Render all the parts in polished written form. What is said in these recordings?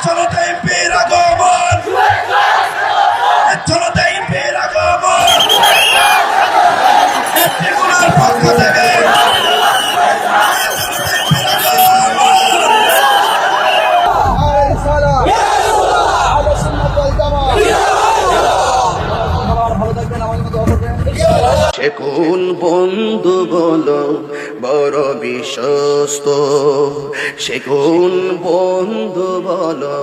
জনতা এমপির আগমন, জনতা এমপির আগমন, এমপিগুলোর পক্ষ থেকে সে কোন বন্ধু বলো বড় বিশ্বস্ত, সে কোন বন্ধু বলো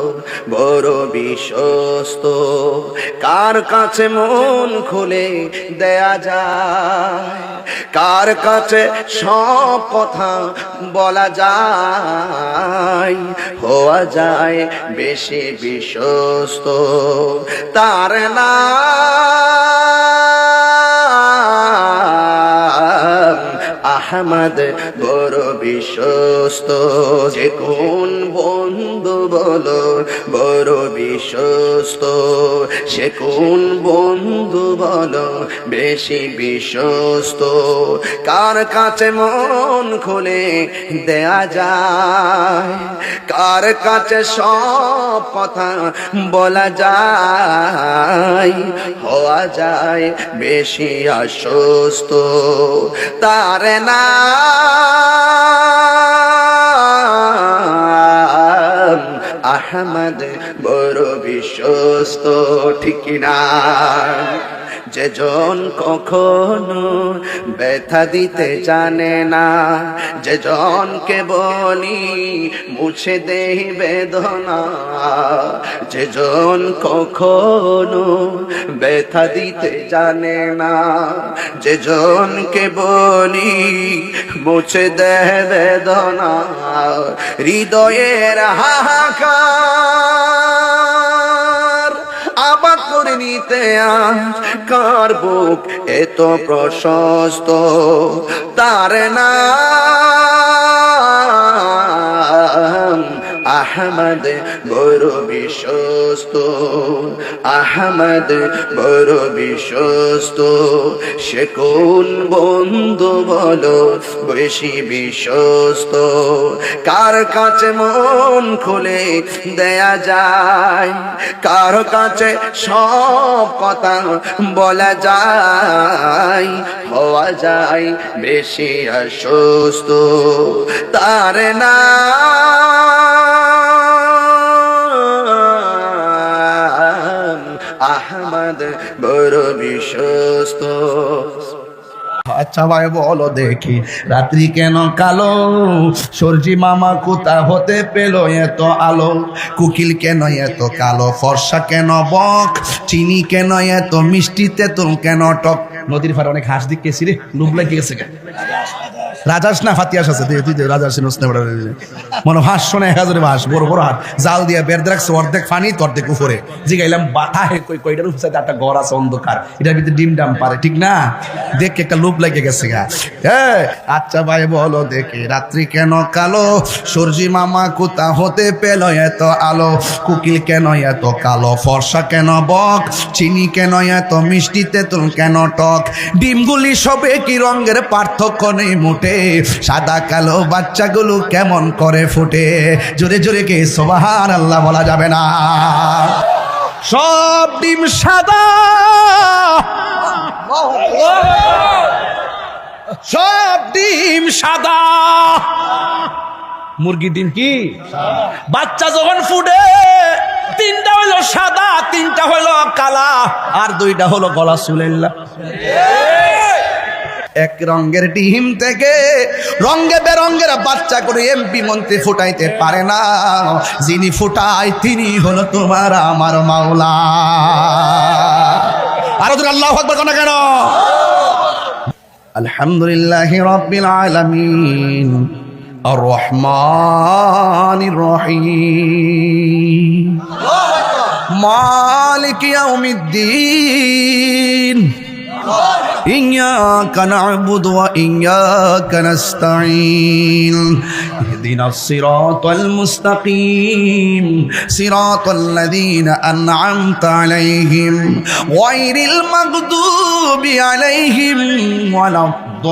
বড় বিশ্বস্ত, কার কাছে মন খুলে দেয়া যায়, কার কাছে সব কথা বলা যায়, হওয়া যায় বেশি বিশ্বস্ত, তার নাম আহমদ বড় বিশ্বস্ত। যে কোন বন্ধু বলো বড় বিশ্বস্ত, সে কোন বন্ধু বলো বেশি বিশ্বস্ত, কার কাছে মন খুলে দেয়া যায়, কার কাছে সব কথা বলা যায়, হওয়া যায় বেশি আশ্বস্ত, তার নাম আহমদ বড় বিশ্বস্ত। ঠিক না? যেজন কখনো ব্যথা দিতে জানে না, যেজনকে বলি মুছে দেই বেদনা, যেজন কখনো ব্যথা দিতে জানে না, যেজনকে বলি মুছে দেয় বেদনা, হৃদয়ের হাহাকার আবাদ করে নিতে আজ কার বুক এত প্রশস্ত, তার নাম আহমদ বড় বিশ্বস্ত, আহমদ বড় বিশ্বস্ত। সে কোন বন্ধু বলো বেশি বিশ্বস্ত, কার কাছে মন খুলে দেয়া যায়, কার কাছে সব কথা বলা যায়, হওয়া যায় বেশি আশ্বস্ত, তার নাম আহমদ বড় বিশ্বস্ত। আচ্ছা ভাই বলো দেখি, রাত্রি কেন কালো? সরজি মামা কোথা হতে পেল এত আলো? কুকিল কেন এত কালো? ফর্সা কেন বক? চিনি কেন এত মিষ্টি? তেঁতুল কেন টক? নদীর পাড়ে অনেক হাঁস দেখেছি রে, লুব লাগে গেছে। রাজাস না ফাতিয়াস আছে, তুই রাজাস মনে হাঁস শোনে 1000 হাঁস, বড় বড় হাঁস, জাল দিয়া বের রাখছে, অর্ধেক ফানি তো অর্ধেক উপরে। জিগাইলাম বাতা হে কইটার উপরে একটা ঘর আছে অন্ধকার, এটার ভিতরে ডিম ডাম পারে, ঠিক না? দেখে একটা লোভ লেগে গেছে গা। আচ্ছা ভাই বলো দেখি, রাত্রি কেন কালো? সরজি মামা কোথা হতে পেল এত আলো? কুকিল কেন এত কালো? ফর্সা কেন বক? চিনি কেন এত মিষ্টি? তেঁতুল কেন টক? ডিমগুলি সবে কি রঙের পার্থক্য নেই মোটে, সাদা কালো বাচ্চাগুলো কেমন করে ফুটে? জোরে জোরে কে সুবহানাল্লাহ বলা যাবে না? সব ডিম সাদা, সব ডিম সাদা। মুরগির ডিম কি? বাচ্চা যখন ফুটে 3টা হলো সাদা, 3টা হলো কালা, আর 2টা হলো গলা সুলেল্লা। এক রঙের ডিম থেকে রঙে বেরঙের বাচ্চা করে এমপি মন্ত্রী ফুটাইতে পারে না, যিনি ফুটায় তিনি হলো তোমার আমার মাওলা। আর আল্লাহু আকবার কোন কেন? আলহামদুলিল্লাহি রাব্বিল আলামিন আর রহমানির রহিম মালিক ইয়াউমিদ্দিন إياك نعبد وإياك نستعين اهدنا الصراط المستقيم صراط الذين أنعمت عليهم غير المغضوب عليهم ولا الضالين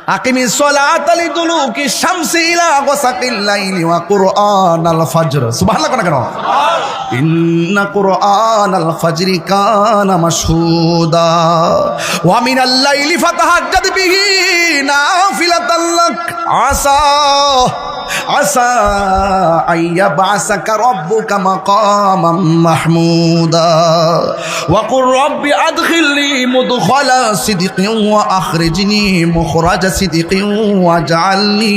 আকিমিস সালাতা লিদুলুকি শামসি ইলা গাসাকিল লাইলি ওয়া কুরআনাল ফাজর। সুবহানাল্লাহ কেন ইন্না কুরআনাল ফাজরি কানা মাশহুদা ওয়া মিনাল লাইলি ফাতাহাজ্জাদ বিহি নাফিলাতাল লাক আসা আইয়াবাসাকা রাব্বুকা মাকামাম মাহমুদা ওয়া কুর রাব্বি আদখিলনি মুদখালা সিদকিন ওয়া আখরিজনি মুখরাজা সিদকিন ওয়াজআলনি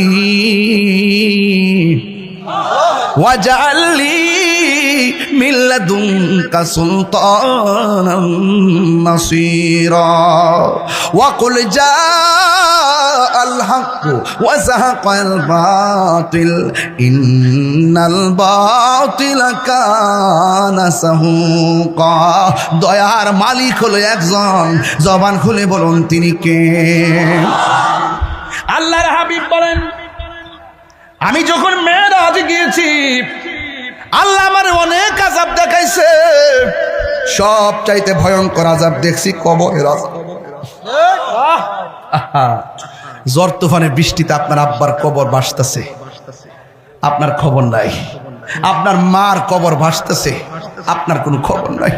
মিন লাদুনকা সুলতানান নাসীরা ওয়া কুল জাআল হাক্কু ওয়া যাহাকাল বাতিল ইন্নাল বাতিলা কানা সাহুকা। দয়ার মালিক হলো একজন, জবান খুলে বলুন তিনি কে? আল্লাহর হাবিব বলেন, আমি যখন মেরাজে গিয়েছি আল্লাহ আমার অনেক আযাব দেখাইছে, সব চাইতে ভয়ঙ্কর আযাব দেখছি কবরের আযাব। ঝড় তুফানের বৃষ্টিতে আপনার আব্বার কবর ভাসতেছে, আপনার খবর নাই। আপনার মার কবর ভাসতেছে, আপনার কোনো খবর নাই।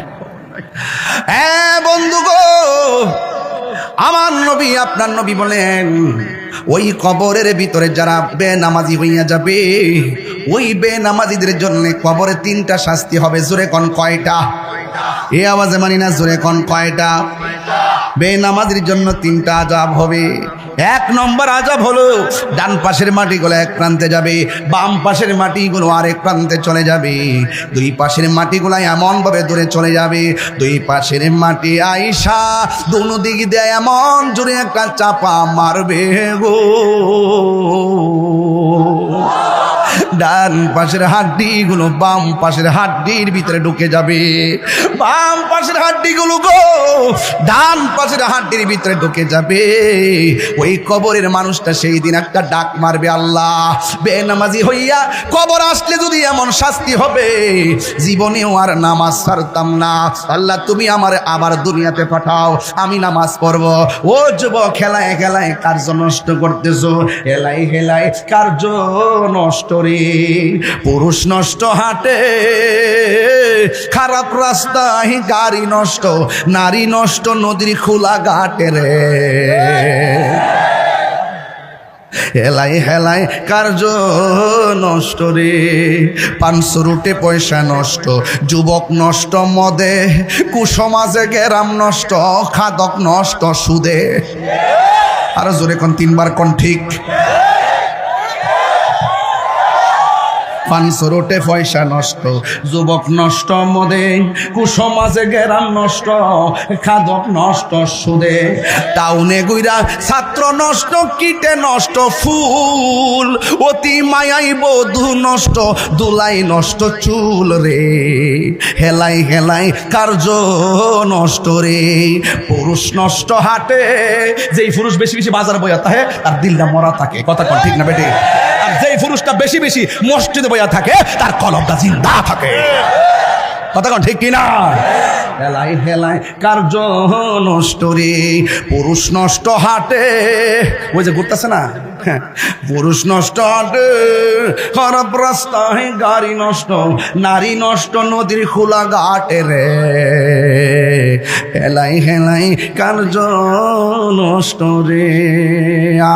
হ্যাঁ বন্ধু গো, আমার নবী আপনার নবী বলেন, ওই কবরের ভিতরে যারা বেনামাজি হইয়া যাবে, ওই বেনামাজিদের জন্য কবরে 3টা শাস্তি হবে। জোরে কোন কয়টা? এই আওয়াজে মানি না, জোরে কোন কয়টা? বেনামাজির জন্য 3টা আযাব হবে। 1 নম্বর আযাব হলো ডান পাশের মাটিগুলো এক প্রান্তে যাবে, বাম পাশের মাটিগুলো আরেক প্রান্তে চলে যাবে। 2 পাশের মাটিগুলো এমন ভাবে দূরে চলে যাবে, 2 পাশের মাটি আইসা দুনো দিক দিয়ে এমন জোরে একটা চাপা মারবে গো। ডান পাশের হাড্ডিগুলো বাম পাশের হাড্ডির ভিতরে ঢুকে যাবে, বাম পাশের হাড্ডিগুলো গো ডান পাশের হাড্ডির ভিতরে ঢুকে যাবে। ওই কবরের মানুষটা সেই দিন একটা ডাক মারবে, আল্লাহ বেনামাজি হইয়া কবর আসলে যদি এমন শাস্তি হবে, জীবনেও আর নামাজ ছাড়তাম না। আল্লাহ তুমি আমার আবার দুনিয়াতে পাঠাও, আমি নামাজ পড়ব। ও যুবক, খেলায় খেলায় কার্য নষ্ট করতেছো, হেলাই হেলায় কার্য নষ্ট রে। পুরুষ নষ্ট হাটে, খারাপ রাস্তায় গাড়ি নষ্ট, নারী নষ্ট নদীর খোলা ঘাটে রে। হেলাই হেলাই কার্য নষ্ট রে। 500 রুটে পয়সা নষ্ট, যুবক নষ্ট মদে, কুসমাজে গেরাম নষ্ট, খাদক নষ্ট সুদে। আর জোরে কোন 3 বার কোন ঠিক? 500 রুটে পয়সা নষ্ট, যুবক নষ্ট মদে, কুসমাজে গেরাম নষ্ট, খাদক নষ্ট সুদে। টাউনে গুইরা ছাত্র নষ্ট, কিটে নষ্ট ফুল, অতি মায়াই বধূ নষ্ট, দুলাই নষ্ট চুল রে। হেলাই হেলাই কার্য নষ্ট রে। পুরুষ নষ্ট হাটে, যেই পুরুষ বেশি বেশি বাজার বইয়া থাকে তার দিলটা মরা থাকে। কথা কোন ঠিক না বেটে? আর যেই পুরুষটা বেশি বেশি মসজিদে বইয়া থাকে তার কলবটা জিন্দা থাকে। কথা কোন ঠিক কিনা? হেলাই হেলাই কার্য নষ্ট রে। পুরুষ নষ্ট হাটে, ওই যে ঘুরতেছে না, পুরুষ নষ্ট হাটে, খারাপ রাস্তায় গাড়ি নষ্ট, নারী নষ্ট নদীর খোলা ঘাটে রে। হেলাই হেলাই কার্য নষ্ট রে।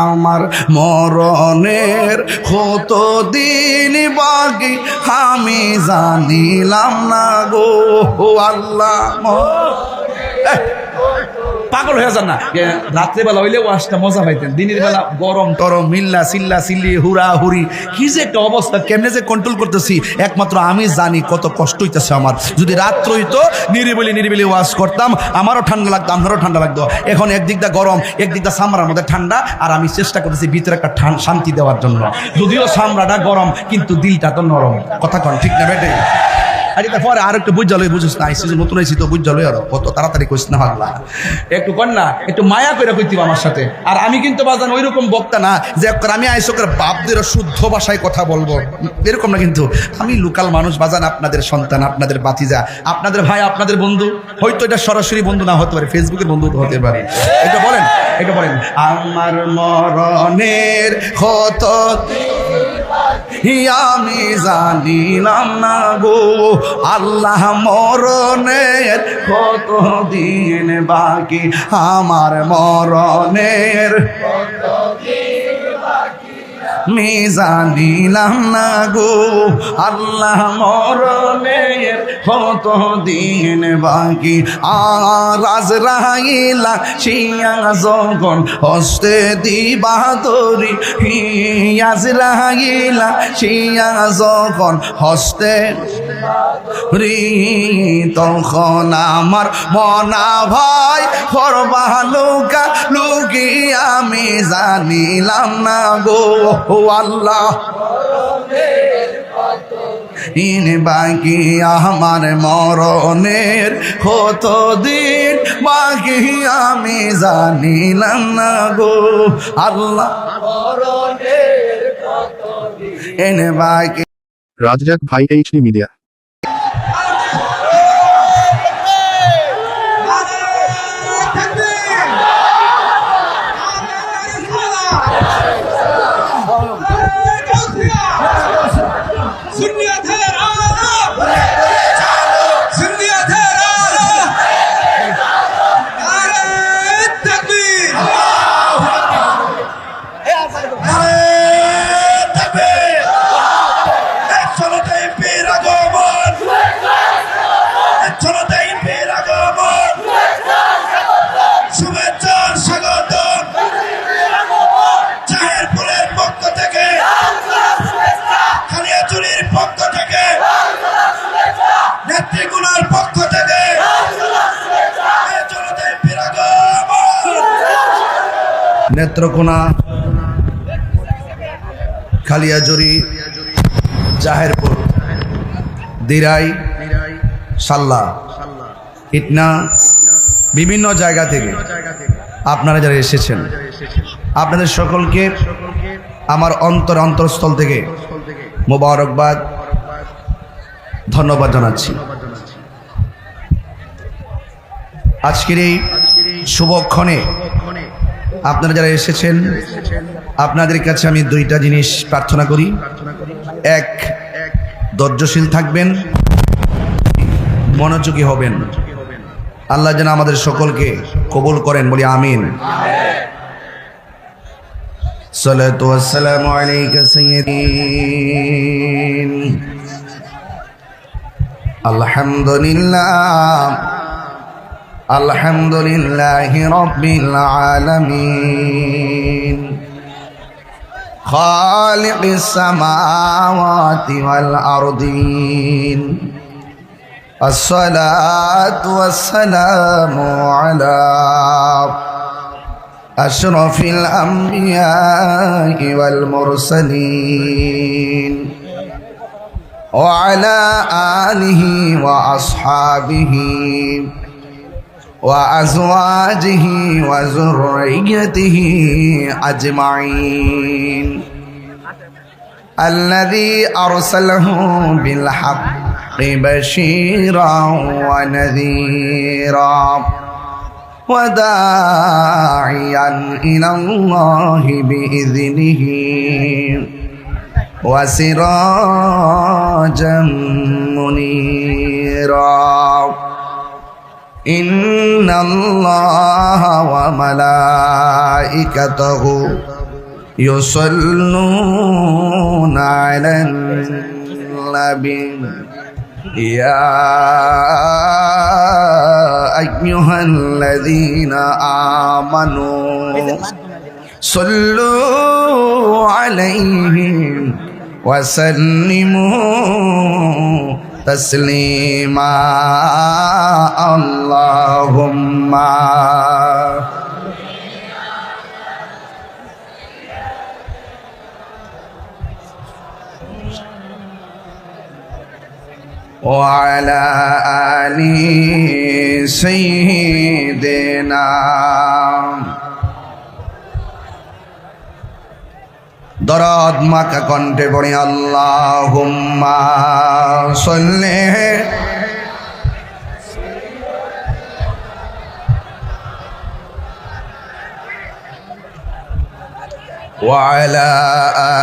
আমার মরণের কত দিন বাকি আমি জানিলাম না গো আল্লাহ। পাগল হয়ে যান না, রাত্রেবেলা হইলে ওয়াশটা মজা পাইতেন, দিনের বেলা গরম টরম মিল্লা চিল্লা চিল্লি হুরা হুরি, কি যে একটা অবস্থা, কেমনে যে কন্ট্রোল করতেছি একমাত্র আমি জানি। কত কষ্ট হইতেছে আমার। যদি রাত্র হইতো নিরিবিলি নিরিবিলি ওয়াশ করতাম, আমারও ঠান্ডা লাগতো, আপনারও ঠান্ডা লাগতো। এখন একদিকটা গরম, একদিকটা সামরার মধ্যে ঠান্ডা, আর আমি চেষ্টা করতেছি ভিতরে একটা শান্তি দেওয়ার জন্য। যদিও সামরাটা গরম কিন্তু দিলটা তো নরম। কথা কন ঠিক না বেটে? আর এটা পরে আর একটু বুঝালো, বুঝিস না, আইসি নতুন আইসি তো বুঝালো, আর কত তাড়াতাড়ি কইস না পাগলা, একটু কর না, একটু মায়া করে কইতিব আমার সাথে। আর আমি কিন্তু বাজান ওই রকম বক্তা না যে আমি আইসো করে বাপদের শুদ্ধ ভাষায় কথা বলবো, এরকম না। কিন্তু আমি লোকাল মানুষ বাজান, আপনাদের সন্তান, আপনাদের বাতিজা, আপনাদের ভাই, আপনাদের বন্ধু। হয়তো এটা সরাসরি বন্ধু না হতে পারে, ফেসবুকের বন্ধু হতে পারে। এটা বলেন এটা বলেন আমার মরণের কত আমি জানিলাম না গো আল্লাহ মরণের কত দিন বাকি আমার মরণের আমি জানিলাম না গো আল্লাহ মরণের কত দিন বাকি আর আজরাইলা শিয়া যখন হস্তে দিবা দরি আজরাইলা শিয়া যখন হস্তে তখন আমার মনা ভাই করবা লুকা লুকি আমি জানিলাম না গো আল্লাহ ইন বাকি আমার মরণের কত দিন বাকি আমি জানিলাম না গো আল্লাহ মরণের কত দিন বাকি রাজ্জাক ভাই HD মিডিয়া নেত্রকোনা খালিয়াজুরি জাহেরপুর দিরাই সাল্লা ইটনা বিভিন্ন জায়গা থেকে আপনারা যারা এসেছেন আপনাদের সকলকে আমার অন্তরস্থল থেকে মোবারকবাদ ধন্যবাদ জানাচ্ছি। আজকের এই শুভক্ষণে আপনারা যারা এসেছেন আপনাদের কাছে আমি দুইটা জিনিস প্রার্থনা করি। এক, ধৈর্যশীল থাকবেন, মনোযোগী হবেন। আল্লাহ যেন আমাদের সকলকে কবুল করেন, বলি আমিন। সালাতু ওয়াসসালামু আলাইকা সাইয়্যিদি আলহামদুলিল্লাহ আলহামদুলিল্লাহি রাব্বিল আলামিন খালিকিস সামাওয়াতি ওয়াল আরদিন আসসালাতু ওয়াসসালামু আলা আশরাফিল আমবিয়াই ওয়াল মুরসালিন ওয়া আলা আলিহি ওয়া আসহাবিহি وأزواجه وذريته أجمعين الذي أرسله بالحق بشيرا ونذيرا وداعيا إلى الله بإذنه وسراجا منيرا إن الله وملائكته يصلون على النبي يا أيها الذين آمنوا صلوا عليه وسلموا تسليما اللهم وعلى آل سيدنا দরদ মাকা কণ্ঠে পড়ে আল্লাহুম্মা সাল্লি وعلى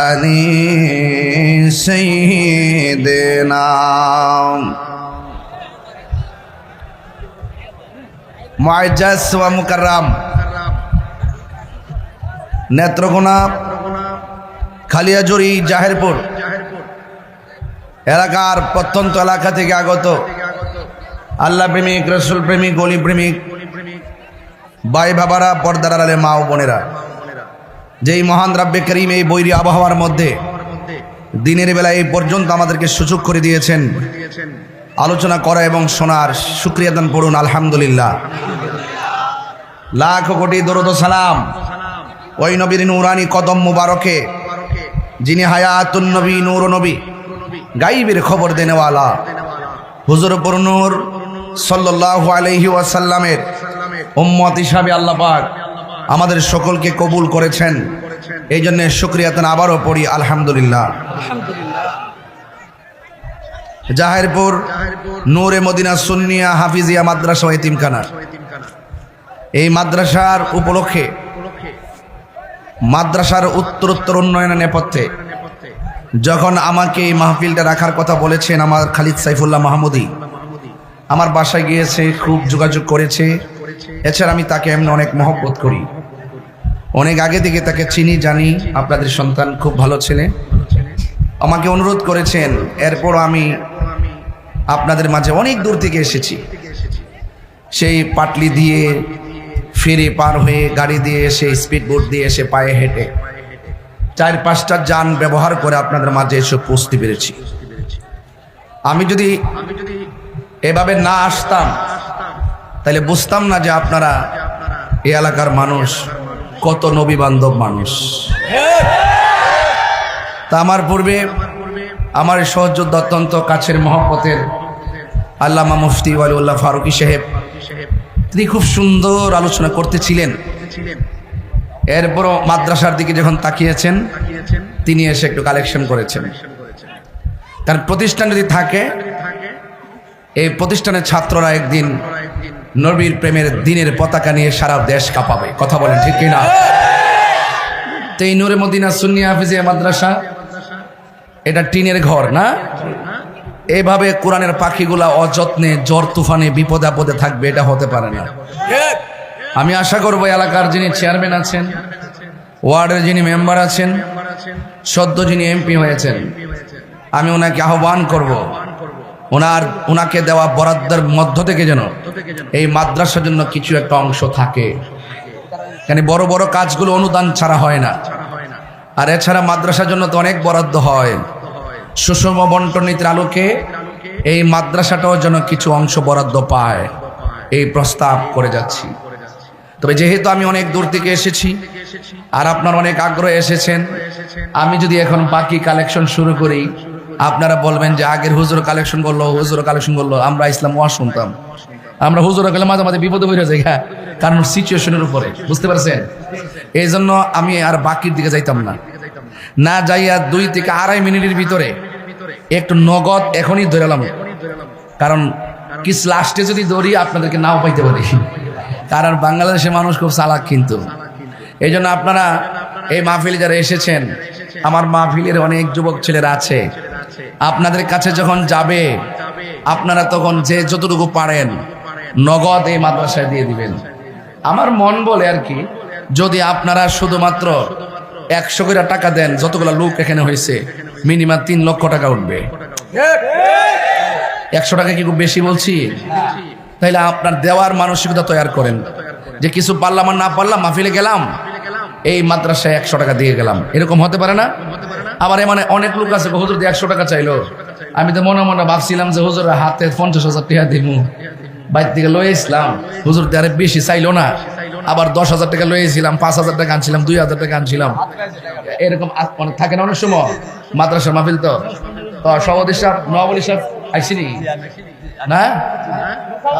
آل سيدنا মুআজ্জাজ ওয়া মুকাররাম নেত্রকোনা খালিয়াজুরি জাহেরপুর এলাকার প্রত্যন্ত এলাকা থেকে আগত আল্লাহ প্রেমিক, রসুল প্রেমিক, গলি প্রেমিক ভাই বাবারা, পর্দার আড়ালে মা ও বোনেরা, যেই মহান রাব্বে করিম এই বৈরী আবহাওয়ার মধ্যে দিনের বেলা এই পর্যন্ত আমাদেরকে সুযোগ করে দিয়েছেন আলোচনা করা এবং শোনার, শুকরিয়া দান পড়ুন আলহামদুলিল্লাহ। লাখ কোটি দরুদ ও সালাম ওই নবীর নূরানি কদম মুবারকে, যিনি হায়াতুন নবী, নূর নবী, গাইবের খবর দেনেওয়ালা হুজুর পুরনূর সাল্লাল্লাহু আলাইহি ওয়াসাল্লামের উম্মত হিসাবে আল্লাহ পাক আমাদের সকলকে কবুল করেছেন। এই জন্য শুকরিয়া দান আবারও পড়ি আলহামদুলিল্লাহ। জাহেরপুর নূরে মদিনা সুন্নিয়া হাফিজিয়া মাদ্রাসা ও এতিমখানা, এই মাদ্রাসার উপলক্ষে মাদ্রাসার উত্তরোত্তর উন্নয়নের নেপথ্যে যখন আমাকে এই মাহফিলটা রাখার কথা বলেছেন আমার খালিদ সাইফুল্লাহ মাহমুদি, আমার বাসায় গিয়েছে, খুব যোগাযোগ করেছে। এছাড়া আমি তাকে এমনি অনেক মহব্বত করি, অনেক আগে থেকে তাকে চিনি, জানি। আপনাদের সন্তান খুব ভালো ছেলে, আমাকে অনুরোধ করেছেন। এরপর আমি আপনাদের মাঝে অনেক দূর থেকে এসেছি, সেই পাটলি দিয়ে ফেরি পার হয়ে, গাড়ি দিয়ে এসে, স্পিড বোট দিয়ে এসে, পায়ে হেঁটে 4-5টা যান ব্যবহার করে আপনাদের মাঝে এসে পৌঁছতে পেরেছি। আমি যদি এভাবে না আসতাম তাহলে বুঝতাম না যে আপনারা এই এলাকার মানুষ কত নবী বান্ধব মানুষ। তা আমার পূর্বে আমার সহযোদ্ধা অত্যন্ত কাছের মহব্বতের আল্লামা মুফতি ওয়ালিউল্লাহ ফারুকী সাহেব, তিনি খুব সুন্দর আলোচনা করতেছিলেন। এরপরও মাদ্রাসার দিকে যখন তাকিয়েছেন, তিনি এসে একটু কালেকশন করেছেন। কারণ প্রতিষ্ঠান যদি থাকে, এই প্রতিষ্ঠানের ছাত্ররা একদিন নবীর প্রেমের দিনের পতাকা নিয়ে সারা দেশ কাঁপাবে। কথা বলেন ঠিক কিনা? তো এই নূরে মদিনা সুন্নিয়া হাফিজিয়া মাদ্রাসা, এটা টিনের ঘর না? এইভাবে কোরআনের পাখিগুলা অযত্নে ঝড় তুফানে বিপদে আপদে থাকবে, এটা হতে পারে না। আমি আশা করবো এলাকার যিনি চেয়ারম্যান আছেন, ওয়ার্ডের যিনি মেম্বার আছেন, সদ্য যিনি এমপি হয়েছেন, আমি ওনাকে আহ্বান করব ওনাকে দেওয়া বরাদ্দের মধ্য থেকে যেন এই মাদ্রাসার জন্য কিছু একটা অংশ থাকে। মানে বড় বড় কাজগুলো অনুদান ছাড়া হয় না। আর এছাড়া মাদ্রাসার জন্য তো অনেক বরাদ্দ হয়। সুষম বন্টন নীতির আলোকে এই মাদ্রাসাটাও যেন কিছু অংশ বরাদ্দ পায়, এই প্রস্তাব করে যাচ্ছি। তবে যেহেতু আমি অনেক দূর থেকে এসেছি আর আপনার অনেক আগ্রহে এসেছেন, আমি যদি এখন বাকি কালেকশন শুরু করি, আপনারা বলবেন যে আগের হুজুর কালেকশন করলো, হুজুর কালেকশন করলো। আমরা ইসলাম ওয়াজ শুনতাম, আমরা হুজুর গেলে মাঝে মাঝে বিপদে হয়ে যায়, কারণ সিচুয়েশনের উপরে, বুঝতে পারছেন? এই জন্য আমি আর বাকির দিকে যাইতাম না, না যাইয়া 2 থেকে আড়াই মিনিটের ভিতরে একটু নগদ এখনই ধরালাম। কারণ কি লাস্টে যদি দৌড়ি আপনাদেরকে নাও পাইতে পারি, কারণ বাংলাদেশের মানুষ খুব চালাক। কিন্তু এই জন্য আপনারা এই মাহফিলে যারা এসেছেন, আমার মাহফিলের অনেক যুবক ছেলেরা আছে, আপনাদের কাছে যখন যাবে আপনারা তখন যে যতটুকু পারেন নগদ এই মাদ্রাসায় দিয়ে দিবেন। আমার মন বলে আর কি, যদি আপনারা শুধুমাত্র 100 করে টাকা দেন, যতগুলো লোক এখানে হয়েছে মিনিমাম 3 লক্ষ টাকা উঠবে। 100 টাকা কি খুব বেশি বলছি? তাইলে আপনার দেওয়ার মানসিকতা তৈরি করেন, যে কিছু পারলাম আর না পারলাম, মাহফিলে গেলাম, এই মাদ্রাসায় 100 টাকা দিয়ে গেলাম, এরকম হতে পারে না? আবার মানে অনেক লোক আছে হুজুর 100 টাকা চাইলো, আমি তো মনে মনে ভাবছিলাম যে হুজুর হাতে 50,000 টাকা দিমু, বাইর থেকে লয়ে ইসলাম, হুজুর আরে বেশি চাইলো না, আবার 10,000 টাকা লয়েছিলাম, 5,000 টাকা আনছিলাম, 2,000 টাকা আনছিলাম, এরকম থাকে না অনেক সময় মাদ্রাসার মাহফিল। তো সভাপতি সাহেব, নওয়াবলী সাহেব আইসিনি না?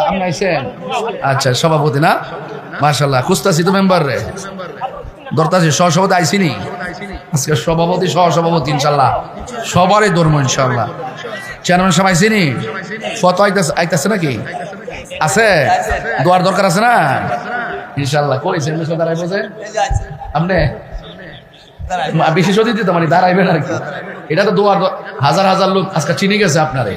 আপনি আইসেন? আচ্ছা, সভাপতি না? মাশাআল্লাহ, খুঁজতাছি তো মেম্বার রে, দরতাছি। সহসভাপতি আইসিনি? আজকে সভাপতি, সহসভাপতি ইনশাল্লাহ সবারই ধর্ম ইনশাল্লাহ। চেয়ারম্যান সাহেব আইসিনি? ফটো আইতাছে নাকি? আছে? দোয়ার দরকার আছে না? ইনশাল্লাহ কইছেন দাঁড়াই বোঝে আপনি বিশেষ অতিথি তো মানে দাঁড়াইবেন আর কি। এটা তো দুয়ার হাজার হাজার লোক আজকে চিনে গেছে আপনারে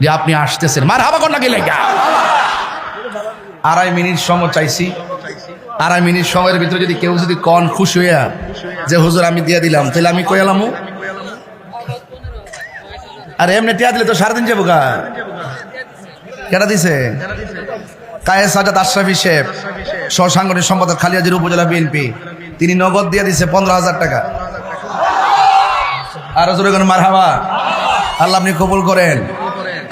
যে আপনি আসতেছেন। মার হাবা কন্যা গেলে 2.5 মিনিট সময় চাইছি। 2.5 মিনিট সময়ের ভিতরে যদি কেউ যদি কন খুশি হইয়া যে হুজুর আমি দিয়ে দিলাম, তাহলে আমি কই এলাম। আর এমনি টিয়া দিলে তো 3.5 যাবো গা। কেটা দিছে? কায়েস সাজাদ আশরাফি সাহেব, সহসাংগঠনিক সম্পাদক খালিয়াজির উপজেলা বিএনপি, তিনি নগদ দিয়ে দিছে 15,000 টাকা। আরো জোরে করেন মারহাবা। আল্লাহ আপনি কবুল করেন,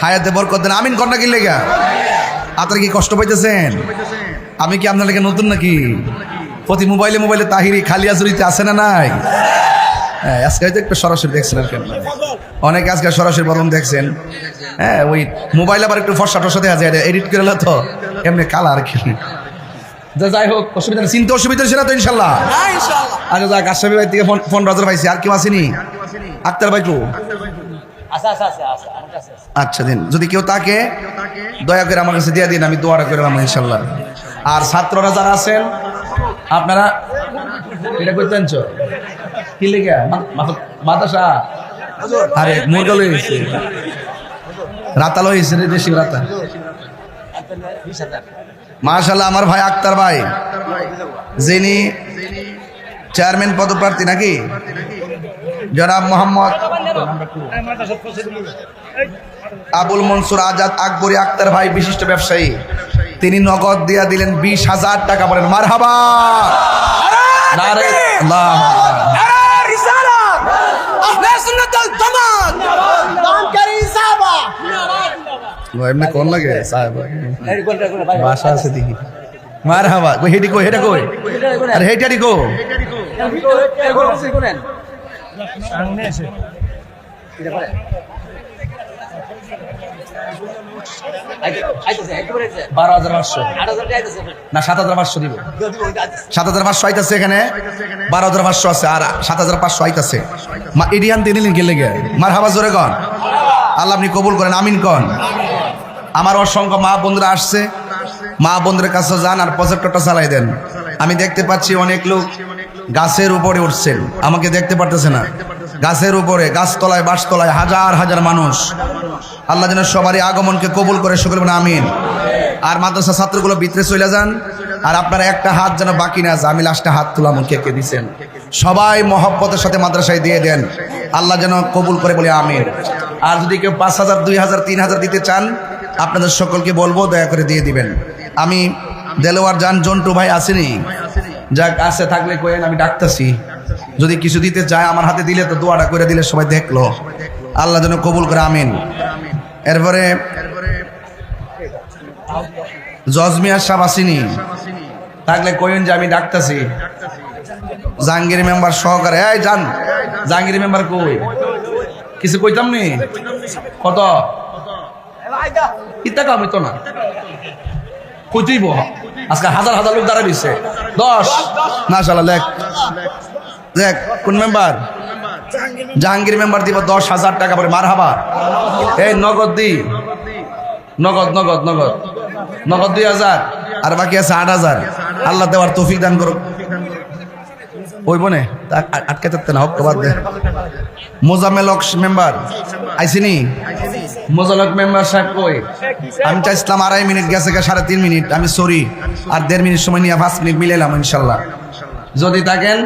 হায়াতে বরকত দেন, আমিন কন্যা কিনলে গা। আপনারা কি কষ্ট পাইতেছেন? আমি কি আপনার লেগে নতুন নাকি? প্রতি মোবাইলে মোবাইলে তাহিরি খালিয়াজুরিতে আছে না নাই? হ্যাঁ, আজকে হয়তো একটু সরাসরি দেখছেন আর কেন, অনেকে আজকে সরাসরি বরং দেখছেন। হ্যাঁ, ওই মোবাইল আবার একটু ফর্সা টসা দেখা যায়, এডিট করে তো এমনি কালা আর কি। যাই হোক, অসুবিধা নেই, চিন্তা অসুবিধা ছিল তো ইনশাল্লাহ। আচ্ছা যাক, আশরাফি ভাই থেকে ফোন রাজার পাইছি। আর কেউ আসেনি? আক্তার ভাই কেউ? আচ্ছা দিন, যদি কেউ তাকে দয়া করে আমার কাছে দিয়ে দিন, আমি দোয়াটা করে রাখবো ইনশাল্লাহ। আর ছাত্ররা যারা আছেন আপনারা এটা করতেন কি লেগে মাদ্রাসা? আরে মুরগাল হয়েছে, রাতাল হয়েছে রে, দেশি রাতা। মাশাআল্লাহ, আমার ভাই আক্তার ভাই, যিনি চেয়ারম্যান পদপ্রার্থী নাকি, জনাব মোহাম্মদ আবুল মনসুর আজাদ আকবরী আক্তার ভাই, বিশিষ্ট ব্যবসায়ী, তিনি নগদ দিয়া দিলেন 20,000 টাকা। বলেন মারহাবা। এমনি কোন লাগে বাসা আছে দেখি। মারহাবা। হেডি কই, হেটা কই, আরে হেটারি কো। না 7,500 দিব। 7,500 আইতাছে এখানে, 12,500 আছে, আর 7,500 আইতাছে। ইডিয়ান দিয়ে নিলেন গেলে গে। মারহাবা জোরে কন। আল্লাহ আপনি কবুল করেন, আমিন কন। আমার অসংখ্য মা বন্ধুরা আসছে, মা বন্ধুদের কাছে যান আর প্রজেক্টরটা চালাই দেন। আমি দেখতে পাচ্ছি অনেক লোক গাছের উপরে উঠছেন, আমাকে দেখতে পারতেছে না। গাছের উপরে, গাছতলায়, বাঁশতলায় হাজার হাজার মানুষ। আল্লাহ যেন সবারই আগমনকে কবুল করে, সকলে বলেন আমিন। আর মাদ্রাসা ছাত্রগুলো ভিতরে চলে যান, আর আপনারা একটা হাত যেন বাকি না যায়। আমি লাস্টে হাত তুলাম, কে কে দিচ্ছেন সবাই মহব্বতের সাথে মাদ্রাসায় দিয়ে দেন, আল্লাহ যেন কবুল করে, বলে আমিন। আর যদি কেউ 5,000, 2,000, 3,000 দিতে চান, আপনাদের সকলকে বলবো দয়া করে দিয়ে দিবেন। আমি দেলোয়ার জান জন্টু ভাই আসেনি, যাক আছে থাকলে কোয়েন, আমি ডাকতেছি। যদি কিছু দিতে চায় আমার হাতে দিলে তো দোয়াটা করে দিলে সবাই দেখলো, আল্লাহ যেন কবুল করে, আমিন। এরপরে জজমিয়া সাহেব আসেনি, থাকলে কোয়েন যে আমি ডাকতেছি। জাহাঙ্গীর মেম্বার সহকারে, এই যান, জাহাঙ্গীর মেম্বার কই? কিছু কইতাম নি? কত কি টাকা? আমি তো না কইতেইব, আজকে হাজার হাজার লোক দাঁড়া দিচ্ছে। 10 না শালা লেখ দেখ, কোন মেম্বার? জাহাঙ্গীর মেম্বার দিব 10,000 টাকা করে। মারহাবা। এই নগদ দি, নগদ নগদ নগদ নগদ 2,000, আর বাকি আছে 8,000। আল্লাহ দেওয়ার তৌফিক দান করুক। ওই বনে আটকে থাকতে না, হক বাদ দে। মোজাম্মেল হক মেম্বার আইসিনি? মোজাম্মেল হক মেম্বার সাহেব কই? আমি চাইছিলাম 2.5 মিনিট, গেছে 3.5 মিনিট। আমি সরি, আর 1.5 মিনিট সময় নিয়ে 5 মিনিট মিলাইলাম ইনশাল্লাহ। যদি থাকেন,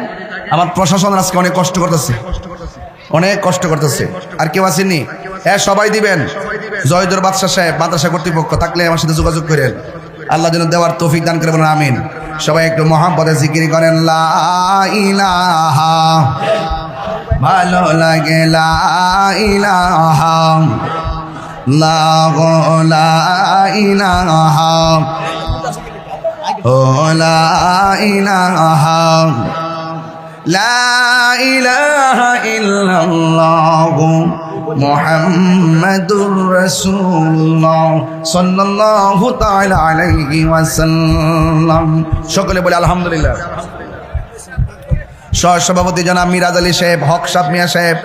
আমার প্রশাসন আজকে অনেক কষ্ট করতেছে, অনেক কষ্ট করতেছে। আর কেউ আসেননি? হ্যাঁ, সবাই দিবেন। জয়দুর বাদশাহ সাহেব, মাদ্রাসা কর্তৃপক্ষ, থাকলে আমার সাথে যোগাযোগ করেন, আল্লাহ যেন দেওয়ার তৌফিক দান করে, বলেন আমিন। সবাই একটু মহব্বতে জিকির করেন, লা ইলাহা, ভালো লাগে লা ইলাহা, লা ইলাহা, ও লা ইলাহা, লা ইলাহা ইল্লাল্লাহু মুহাম্মাদুর রাসূলুল্লাহ সাল্লাল্লাহু তাআলা আলাইহি ওয়াসাল্লাম। সকলে বলে আলহামদুলিল্লাহ। সহসভাপতি জনাব মিরাজ আলী সাহেব, হক সাহেব, মিয়া সাহেব,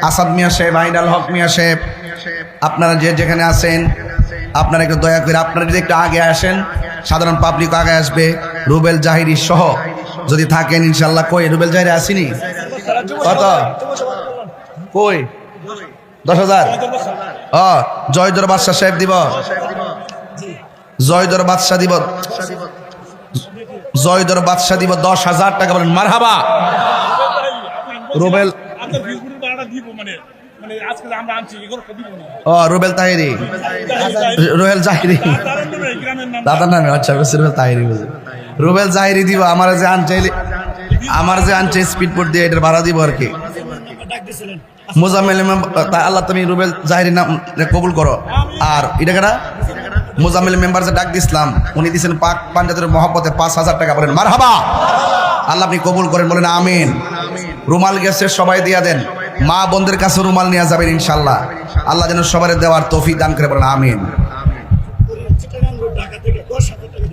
আসাদ মিয়া সাহেব, আইনাল হক মিয়া সাহেব, আপনারা যে যেখানে আছেন, আপনারা একটু দয়া করে আপনারা যদি একটু আগে আসেন, সাধারণ পাবলিক আগে আসবে। রুবেল জাহিরি সহ যদি থাকেন ইনশাল্লাহ। কই রুবেল জাহিরি আসেনি? কত কই 10,000? জয়দর বাদশাহ সাহেব দিব, জয়দর বাদশাহ দিব, জয়দর বাদশাহ দিব 10,000 টাকা। বলেন মারহাবা। রুবেল রুবেল তাহিরি, রুবেল জাহিরি দাদার নামে। আচ্ছা রুবেল তাহিরি, রুবেল জাহিরি দিব। আমার যে আনছে স্পিডবোট দিয়ে এটার ভাড়া দিব আর কি। মোজাম্মেল আল্লাহ তুমি রুবেল জাহিরি নাম কবুল করো। আর এটা কেনা মোজাম্মেল মেম্বার যে ডাক দিছিলাম উনি দিয়েছেন পাক পাঞ্জাবের মহব্বতে 5,000 টাকা। বলেন মারহাবা। আল্লাহ আপনি কবুল করেন, বলেন আমিন। রুমাল গেছে সবাই দিয়া দেন, মা বোনদের কাছে রুমাল নিয়ে যাবেন ইনশাল্লাহ। আল্লাহ যেন সবাই দেওয়ার তৌফিক দান করে, বলেন আমিন।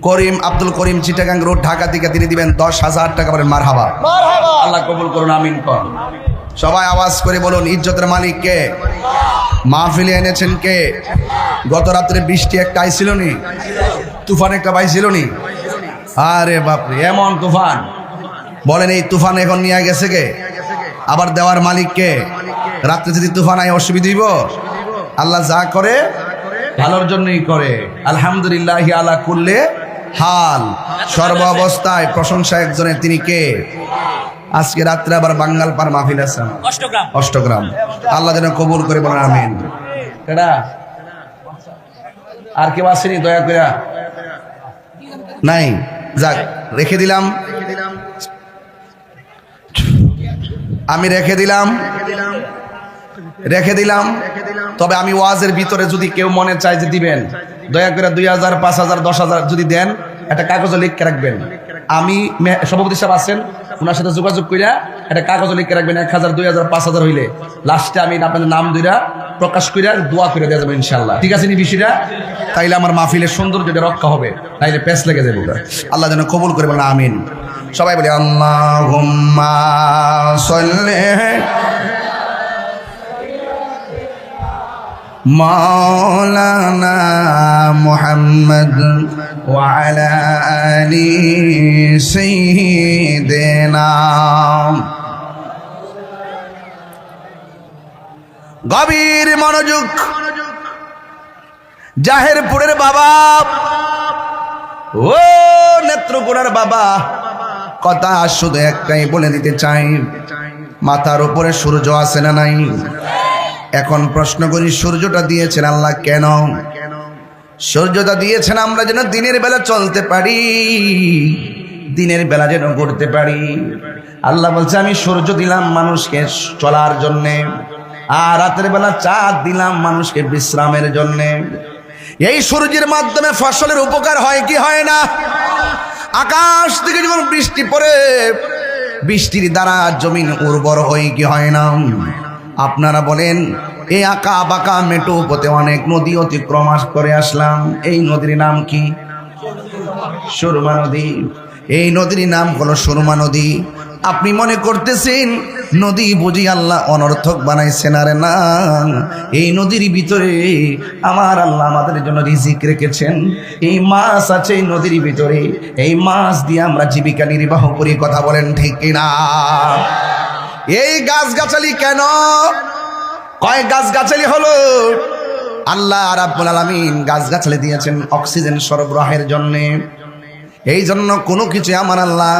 করিম আব্দুল করিম চিটাগাং রোড ঢাকা থেকে তিনি দিবেন 10,000 টাকা। বলেন মারহাবা। আল্লাহ কবুল করুন, আমিন কর। সবাই আওয়াজ করে বলুন ইজ্জতের মালিক কে? মাহফিলে এনেছেন কে? গত রাত্রে বৃষ্টি একটা আইছিল নি, তুফান একটা বাইছিল নি? আরে বাপরে এমন তুফান! বলেন এই তুফান এখন নিয়ে গেছে কে? আবার দেওয়ার মালিক কে? রাত্রে যদি তুফান আয় অসুবিধা হইব? আল্লাহ যা করে ভালোর জন্যই করে। আলহামদুলিল্লাহ আলা কুল্লি হাল, সর্ব অবস্থায় প্রশংসা একজনের, তিনি কে? আজকে রাত্রে আবার বাঙ্গাল পার মাহফিল আছে অষ্টগ্রাম। আল্লাহ যেন কবুল করে, বলেন আমিন। কেডা আর কেউ আসেনি দয়া করে? নাই, যাক রেখে দিলাম, আমি রেখে দিলাম। তবে আমি ওয়াজের ভিতরে যদি কেউ মনে চায় যে দিবেন, দয়া করে 2,000, 5,000, 10,000 যদি দেন একটা কাগজে লিখে রাখবেন। আমি সভাপতি সাহেব আছেন, ওনার সাথে যোগাযোগ কইরা একটা কাগজে লিখে রাখবেন। 1,000, 2,000, 5,000 হইলে লাস্টে আমি আপনাদের নাম দিরা প্রকাশ কইরা দোয়া করে দেওয়া যাবে ইনশাল্লাহ। ঠিক আছে নি বিষয়টা? তাইলে আমার মাহফিলের সৌন্দর্যটা রক্ষা হবে, নাইলে প্যাঁচ লেগে যাবে। আল্লাহ যেন কবুল করে, বলেন আমিন। সবাই বলি আল্লাহুম্মা সাল্লি মাওলানা মুহাম্মদ ওয়া আলা আলি সাইয়্যিদিনা। গভীর মনোযোগ। জাহেরপুরের বাবা, ও নেত্রকোনার বাবা, কথা শুধু একটাই বলে দিতে চাই, মাথার উপরে সূর্য আছে না নাই? এখন প্রশ্ন করি, সূর্যটা দিয়েছেন আল্লাহ কেন? সূর্যটা দিয়েছেন আমরা যেন দিনের বেলা চলতে পারি, দিনের বেলা যেন ঘুরতে পারি। আল্লাহ বলছে আমি সূর্য দিলাম মানুষকে চলার জন্যে, আর রাতের বেলা চাঁদ দিলাম মানুষকে বিশ্রামের জন্যে। এই সূর্যের মাধ্যমে ফসলের উপকার হয় কি হয় না? আকাশ থেকে যখন বৃষ্টি পড়ে, বৃষ্টির দ্বারা জমিন উর্বর হয় কি হয় না? আপনারা বলেন, এই আঁকা বাঁকা মেটো পথে অনেক নদী অতিক্রম করে আসলাম, এই নদীর নাম কি? সুরমা নদী। এই নদীর নাম হলো সুরমা নদী। আপনি মনে করতেছেন নদী বুঝি আল্লাহ অনর্থক বানাইছেন? আরে না, এই নদীর ভিতরে আমার আল্লাহ আমাদের জন্য রিজিক রেখেছেন। এই মাছ আছে এই নদীর ভিতরে, এই মাছ দিয়ে আমরা জীবিকা নির্বাহ করি। কথা বলেন ঠিক কিনা? এই গাছগাছালি কেন? কয় গাছগাছালি হলো আল্লাহ রাব্বুল আলামিন গাছগাছালি দিয়েছেন অক্সিজেন সরবরাহের জন্য। এই জন্য কোনো কিছু আমার আল্লাহ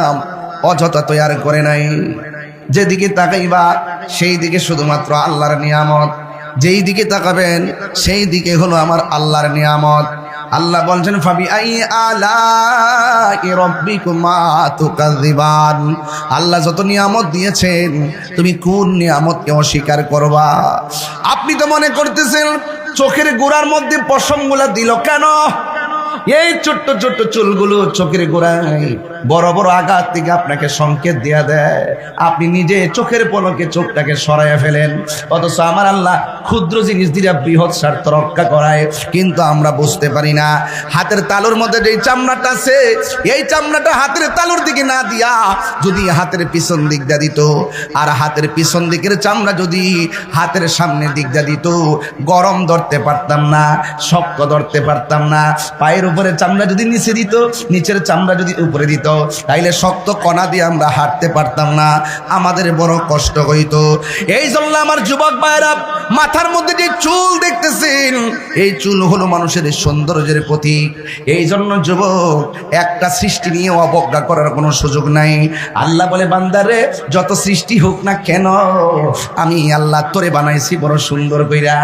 অযথা তৈরি করে নাই। যেদিকে তাকাইবা সেই দিকে শুধুমাত্র আল্লাহর নিয়ামত, যেই দিকে তাকাবেন সেই দিকে হলো আমার আল্লাহর নিয়ামত। আল্লাহ বলছেন ফাবি আই আলাই রাব্বিকুমা তুকাযিবান। আল্লাহ যত নিয়ামত দিয়েছেন তুমি কোন নিয়ামতকে অস্বীকার করবা? আপনি তো মনে করতেছেন চোখের গোড়ার মধ্যে পশমগুলা দিল কেন? এই ছোট্ট ছোট্ট চুলগুলো চোখের গোড়ায় বড় বড় আঘাত থেকে আপনাকে সংকেত দেয়া দেয়, আপনি নিজে চোখের পলকে চোখটাকে সরাইয়া ফেলেন। অথচ আমার আল্লাহ ক্ষুদ্র জিনিস দিয়ে বৃহৎ স্বার্থ রক্ষা করায়, কিন্তু আমরা বুঝতে পারি না। হাতের তালুর মধ্যে যে চামড়াটা আছে, এই চামড়াটা হাতের তালুর দিকে না দিয়া যদি হাতের পিছন দিকটা দিত, আর হাতের পিছন দিকের চামড়া যদি হাতের সামনের দিকটা দিত, গরম ধরতে পারতাম না, শক্ত ধরতে পারতাম না। পায়ের উপরে চামড়া যদি নিচে দিত, নিচের চামড়া যদি উপরে দিত, হইতো, তাইলে শক্ত কণা দিয়ে আমরা হাঁটতে পারতাম না, আমাদের বড় কষ্ট হইতো। এই জন্য আমার যুবক ভাইরা, মাথার মধ্যে যে চুল দেখতেছেন, এই চুল হলো মানুষের সৌন্দর্যের প্রতীক। এই জন্য যুবক, একটা সৃষ্টি নিয়ে অবজ্ঞা করার কোনো সুযোগ নাই। আল্লাহ বলে, বান্দারে যত সৃষ্টি হোক না কেন, আমি আল্লাহ তোরে বানাইছি বড় সুন্দর কইরা।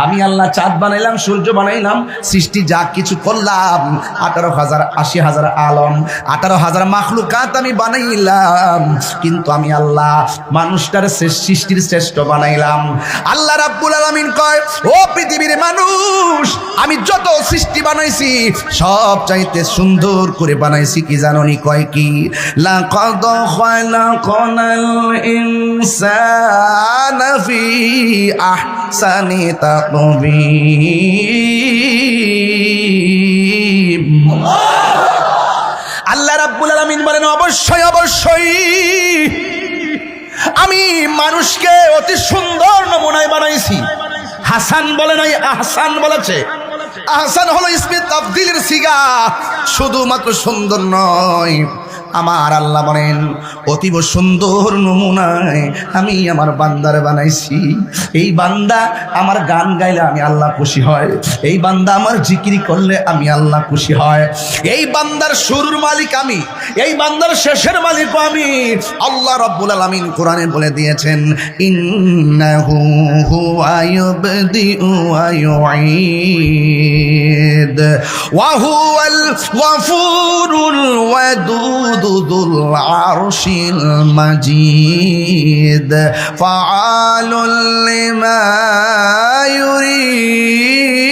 আমি আল্লাহ চাঁদ বানাইলাম, সূর্য বানাইলাম, সৃষ্টি যা কিছু করলাম, 18,000 80,000 আলম, 18,000 মাখলুকাত আমি বানাইলাম, কিন্তু আমি আল্লাহ মানুষটার সৃষ্টির শ্রেষ্ঠ বানাইলাম। আল্লাহ রাব্বুল আলামিন কয়, ও পৃথিবীর মানুষ, আমি যত সৃষ্টি বানাইছি সব চাইতে সুন্দর করে বানাইছি কি জানোনি? কয় কি? লাকাদ খালাকনাল ইনসানা ফি আহসানি তাকবীর। আল্লাহ রাব্বুল আলামিন বলেন, অবশ্যই অবশ্যই আমি মানুষকে অতি সুন্দর নমুনায় বানাইছি। হাসান বলে নাই, আহসান বলেছে। আহসান হলো ইসমে তাফদিলের সিগা, শুধুমাত্র সুন্দর নয়, আমার আল্লাহ বলেন অতীব সুন্দর নমুনায় আমি আমার বান্দারে বানাইছি। এই বান্দা আমার গান গাইলে আমি আল্লাহ খুশি হয়, এই বান্দা আমার জিকির করলে আমি আল্লাহ খুশি হয়। এই বান্দার শুরুর মালিক আমি, এই বান্দার শেষের মালিক আমি। আল্লাহ রাব্বুল আলামিন কোরআনে বলে দিয়েছেন, ইন্নাহু হুয়া ইউবদিউ ওয়া ইউঈদ ওয়া হুয়াল গফুরুল ওয়াদুদ যুল আরশিল মাজিদ ফাআলুল লিমা ইউরিদ।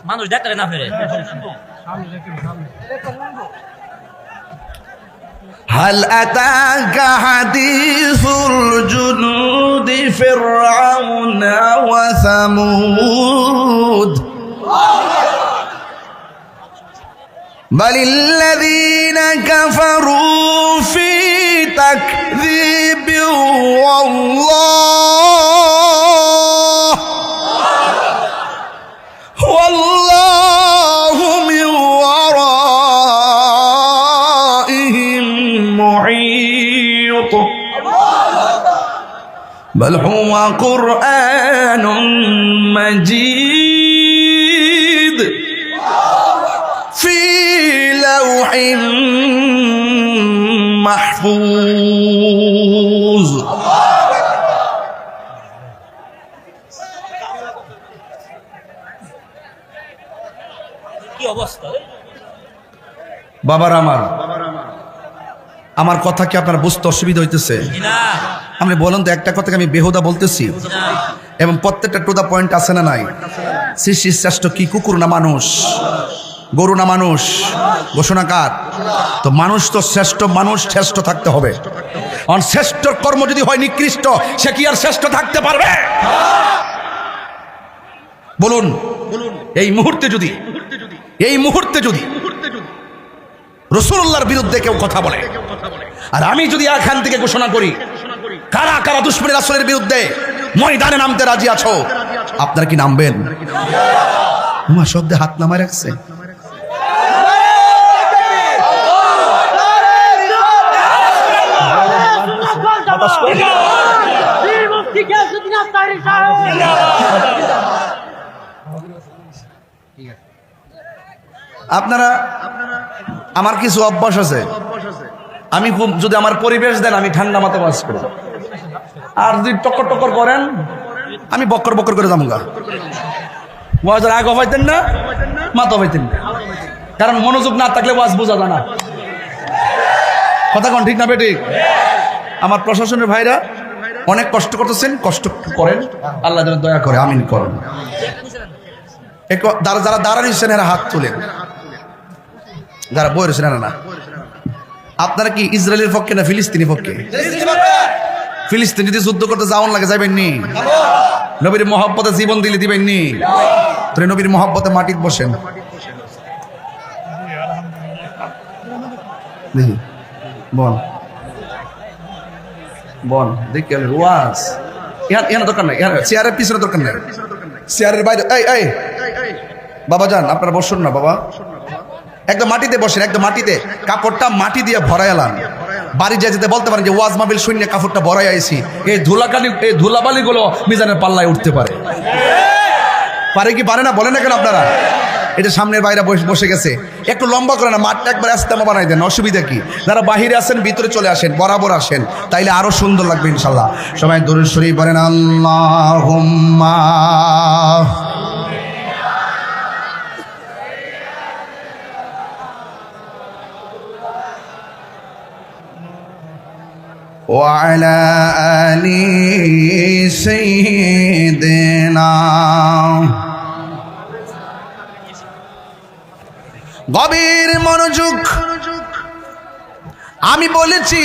মানুষ দেখতে না ফেরে। هل أتاك حديث الجنود فرعون وثمود بل الذين كفروا في تكذيب والله من ورائهم محيط بل هو قرآن مجيد في لوح محفوظ। কি অবস্থা বাবার আমার কথা কি আপনার বুঝতে অসুবিধা হইতেছে? না আপনি বলেন তো, একটা কথাকে আমি বেহুদা বলতেছি? এবং প্রত্যেকটা টু দা পয়েন্ট আছে না নাই? সৃষ্টির শ্রেষ্ঠ কি কুকুর না মানুষ? গরু না মানুষ? ঘোষণাকার তো মানুষ তো শ্রেষ্ঠ, মানুষ শ্রেষ্ঠ থাকতে হবে। আর শ্রেষ্ঠ কর্ম যদি হয় নিকৃষ্ট, সে কি আর শ্রেষ্ঠ থাকতে পারবে? বলুন, এই মুহূর্তে যদি রাসূলুল্লাহর বিরুদ্ধে কেউ কথা বলে, আর আমি যদি এখান থেকে ঘোষণা করি কারা কারা দুশমনী রাসূলের বিরুদ্ধে ময়দানে নামতে রাজি আছো, আপনারা কি নামবেন? উমা শব্দে হাত নামায় রাখছে। আপনারা, আমার কিছু অভ্যাস আছে, আমি খুব যদি আমার পরিবেশ দেন আমি ঠান্ডা মাথায় বাস করি, আর যদি টক্কর টক্কর করেন আমি বক্কর বক্কর করে যাবো। ওয়াজের আগ হবাইতেন না, মাথা হবাইতেন না, কারণ মনোযোগ না থাকলে ওয়াজ বোঝা যায় না। কথা কোন ঠিক না বেঠিক? আমার প্রশাসনের ভাইরা অনেক কষ্ট করতেছেন, কষ্ট করেন, আল্লাহ যেন দয়া করে, আমিন করেন। যারা দাঁড়ানিছেন এরা হাত তোলেন, যারা বই রয়েছেন এরা না। আপনারা কি ইসরায়েলের পক্ষে না ফিলিস্তিনের পক্ষে? ফিলিস্তিন যদি যুদ্ধ করতে যাওয়ান লাগে যাবেন নি? নবীর মহব্বতে জীবন দিলে দিবেন নি? তো নবীর মহব্বতে মাটির বসেন, বল বল দেখি ওয়াজ এখানে দরকার নাই, চেয়ারের পিছনে দরকার নাই, চেয়ারের বাইরে এই বাবা যান, আপনারা বসুন না বাবা, একদম মাটিতে বসেন, একদম মাটিতে, কাপড়টা মাটি দিয়ে ভরাই এলাম। বাড়ি যেতে বলতে পারেন যে ওয়াজ মাহফিল শূন্য কাপড়টা ভরাই আইছি, এই ধুলাবালি গুলো মিজানের পাল্লায় উঠতে পারে। পারে কি পারে না বলেন না কেন আপনারা? এটা সামনের বাইরে বসে গেছে, একটু লম্বা করে না, মাঠটা একবার আস্তামা বানাই দেন, অসুবিধা কি? যারা বাহিরে আছেন ভিতরে চলে আসেন, বরাবর আসেন, তাইলে আরো সুন্দর লাগবে ইনশাল্লাহ। সবাই দরুদ শরীফ পড়েন, আল্লাহুম্মা وعلى آل سيدنا। গভীর মনোযোগ। আমি বলেছি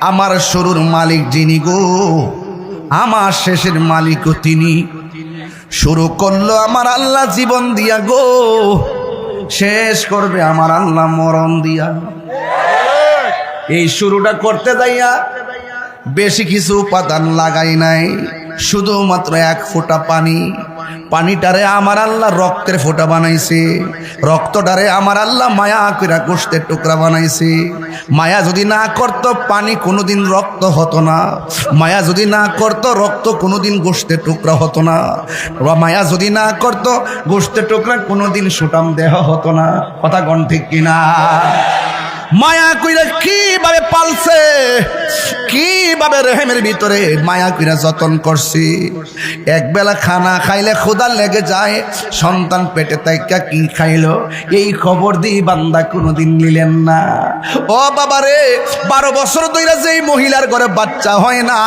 আমার শুরুর মালিক যিনি গো, আমার শেষের মালিকও তিনি। শুরু করলো আমার আল্লাহ জীবন দিয়া গো, শেষ করবে আমার আল্লাহ মরণ দিয়া। এই শুরুটা করতে যাইয়া বেশি কিছু উপাদান লাগাই নাই, শুধুমাত্র এক ফোঁটা পানি। পানিটারে আমার আল্লাহ রক্তের ফোঁটা বানাইছে, রক্তটারে আমার আল্লাহ মায়া কইরা গোশতের টুকরা বানাইছে। মায়া যদি না করতো পানি কোনোদিন রক্ত হতো না, মায়া যদি না করতো রক্ত কোনোদিন গোশতের টুকরা হতো না, মায়া যদি না করতো গোশতের টুকরা কোনোদিন সুটাম দেহ হতো না। কথা কোন ঠিক কিনা? মায়া কইরা কিভাবে পালছে, কিভাবে রেহেমের ভিতরে মায়া কইরা যতন করছি। একবেলা খানা খাইলে ক্ষুধা লেগে যায়, সন্তান পেটে তাইকা কি খাইলো এই খবর দিয়ে বান্দা কোনোদিন নিলেন না। ও বাবা রে, 12 বছর ধরে যেই মহিলার ঘরে বাচ্চা হয় না,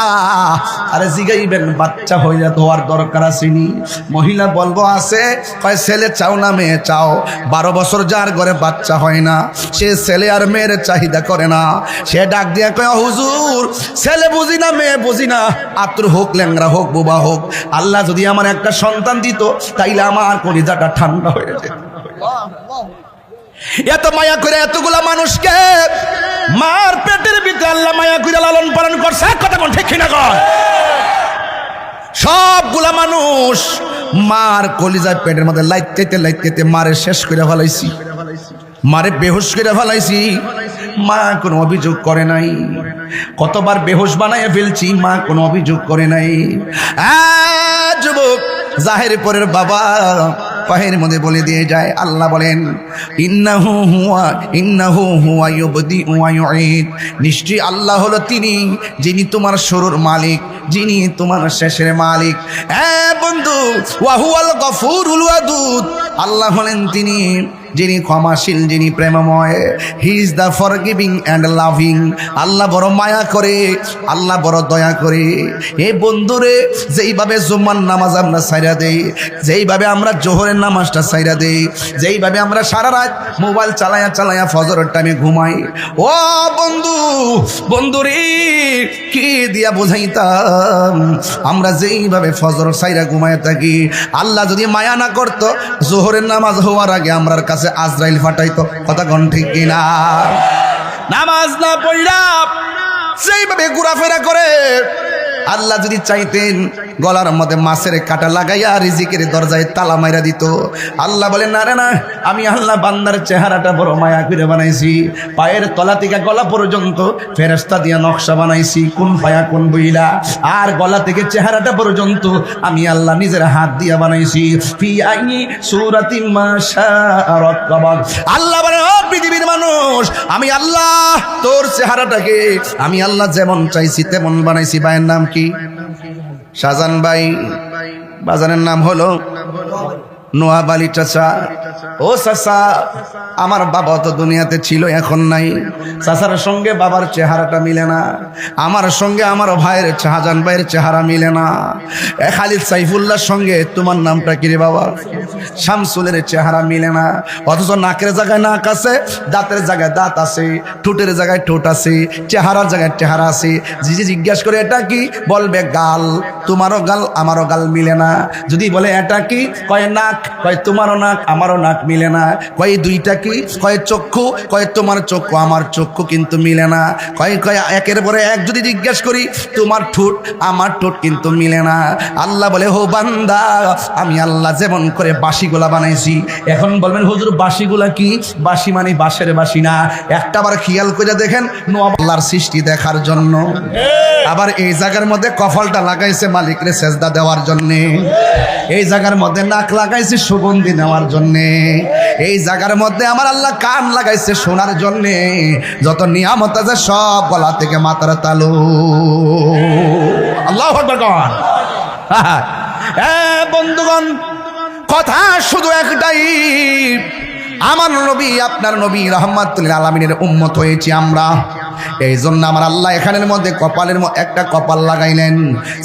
আরে জিগাইবেন বাচ্চা হইয়া তো আর দরকার আসেনি। মহিলা বলবো আছে, কয় ছেলে চাও না মেয়ে চাও। 12 বছর যার ঘরে বাচ্চা হয় না, সে ছেলে আর মেয়ের চাহিদা করে না। সে ডাক দিয়া কয় হুজুর, ছেলে বুঝি না মেয়ে বুঝি না, আত্র হোক ল্যাংরা হোক বোবা হোক, আল্লাহ যদি আমার একটা সন্তান দিত তাইলে আমার কলিজাটা ঠান্ডা হয়ে যেত। এত মায়া করে এতগুলা মানুষকে মার পেটের ভিতরে আল্লাহ মায়া করে লালন পালন করছে। কথা কোন ঠিক কিনা কর? সবগুলা মানুষ মার কলিজার পেটের মধ্যে লাইতে মারে শেষ করে ফেলাইছি, মারে বেহুশ করে ফেলাইছি। মা কোনো অভিযোগ করে নাই। কতবার বেহুশ বানাইয়া ফেলছি, মা কোনো অভিযোগ করে নাই। যুবক জাহের পরের বাবা পাহের মধ্যে বলে দিয়ে যায়, আল্লাহ বলেন ইন্নাহু হুয়া ইউবদিউ ওয়া ইউঈদ। নিশ্চয়ই আল্লাহ হলো তিনি যিনি তোমার শুরুর মালিক, যিনি তোমার শেষের মালিক। বন্ধু, ওয়া হুয়াল গফুরুল ওয়াদুদ। আল্লাহ হলেন তিনি যিনি ক্ষমাশীল, যিনি প্রেমময়। He is the forgiving and loving. Allah বড় মায়া করে, আল্লাহ বড় দয়া করে। এ বন্ধুরে, যেইভাবে জুম্মার নামাজ আমরা সাইরা দেই, যেইভাবে আমরা জোহরের নামাজটা সাইরা দেই, যেইভাবে আমরা সারা রাত মোবাইল চালায়া ফজরের টাইমে ঘুমাই, ও বন্ধুরে কি দিয়া বোঝাইতাম আমরা যেইভাবে ফজর সাইরা ঘুমায় থাকি। আল্লাহ যদি মায়া না করতো, জোহরের নামাজ হওয়ার আগে আমরার কাছে আজরাইল ফাটাইতো। কথা কোন ঠিক কিনা? নামাজ না পড়লা সেইভাবে ঘোরাফেরা করে, আল্লাহ যদি চাইতেন গলার মধ্যে মাছের কাঁটা লাগাইয়া রিজিকের দরজায় তালা মাইরা দিত। আল্লাহ বলেন না রে না, আমি আল্লাহ বান্দার চেহারাটা বড় মায়া করে বানাইছি। পায়ের তলা থেকে গলা পর্যন্ত ফেরেশতা দিয়া নকশা বানাইছি, কোন পায়া কোন বইলা। আর গলা থেকে চেহারাটা পর্যন্ত আমি আল্লাহ নিজের হাত দিয়া বানাইছি। ফি আইনি সূরাতিন মা শাআ রাক্কাবা। আল্লাহ বলেন, ও পৃথিবীর মানুষ, আমি আল্লাহ তোর চেহারাটাকে আমি আল্লাহ যেমন চাইছি তেমন বানাইছি। ভাইয়ের নাম কি? শাহজান ভাই। বাজানের নাম হলো নোয়াব আলী চাচা। ও চাচা, আমার বাবা তো দুনিয়াতে ছিল, এখন নাই। চাচার সঙ্গে বাবার চেহারাটা মিলে না, আমার সঙ্গে আমার ভাইয়ের শাহজান ভাইয়ের চেহারা মিলে না। খালিদ সাইফুল্লাহর সঙ্গে তোমার নামটা কি রে বাবা? শামসুলের চেহারা মিলে না। অথচ নাকের জায়গায় নাক আছে, দাঁতের জায়গায় দাঁত আছে, ঠোঁটের জায়গায় ঠোঁট আছে, চেহারার জায়গায় চেহারা আছে। জিজ্ঞাসা করে এটা কি, বলবে গাল। তোমারও গাল আমারও গাল মিলে না। যদি বলে এটা কি, কয় নাক কয় তোমারও নাক আমারও নাক মিলে না। কয় দুইটা কি? কয় চক্ষু। কয় তোমার চক্ষু আমার চক্ষু কিন্তু মিলে না। কয় একের পরে এক যদি জিজ্ঞেস করি, তোমার ঠোঁট আমার ঠোঁট কিন্তু মিলে না। আল্লাহ বলে, হো বান্দা, আমি আল্লাহ যেমন করে বাঁশিগুলা বানাইছি, এখন বলবেন হুজুর বাঁশিগুলা কি? বাঁশি মানে বাঁশের বাঁশি না। একটা বার খেয়াল করে দেখেন, আল্লাহর সৃষ্টি দেখার জন্য। আবার এই জায়গার মধ্যে কপালটা লাগাইছে মালিকরে সেজদা দেওয়ার জন্যে। এই জায়গার মধ্যে নাক লাগাইছে সুগন্ধি নেওয়ার জন্যে। এই জায়গার মধ্যে আমার আল্লাহ কান লাগাইছে শোনার জন্যে। যত নিয়ামত আছে সব গলা থেকে মাথার তালু। আল্লাহু আকবার কন। বন্ধুগণ, কথা শুধু একটাই, আমার নবী আপনার নবী রাহমাতুল আলামিনের উম্মত হয়েছি আমরা। এই জন্য আমার আল্লাহ এখানের মধ্যে কপালের একটা কপাল লাগাইলেন।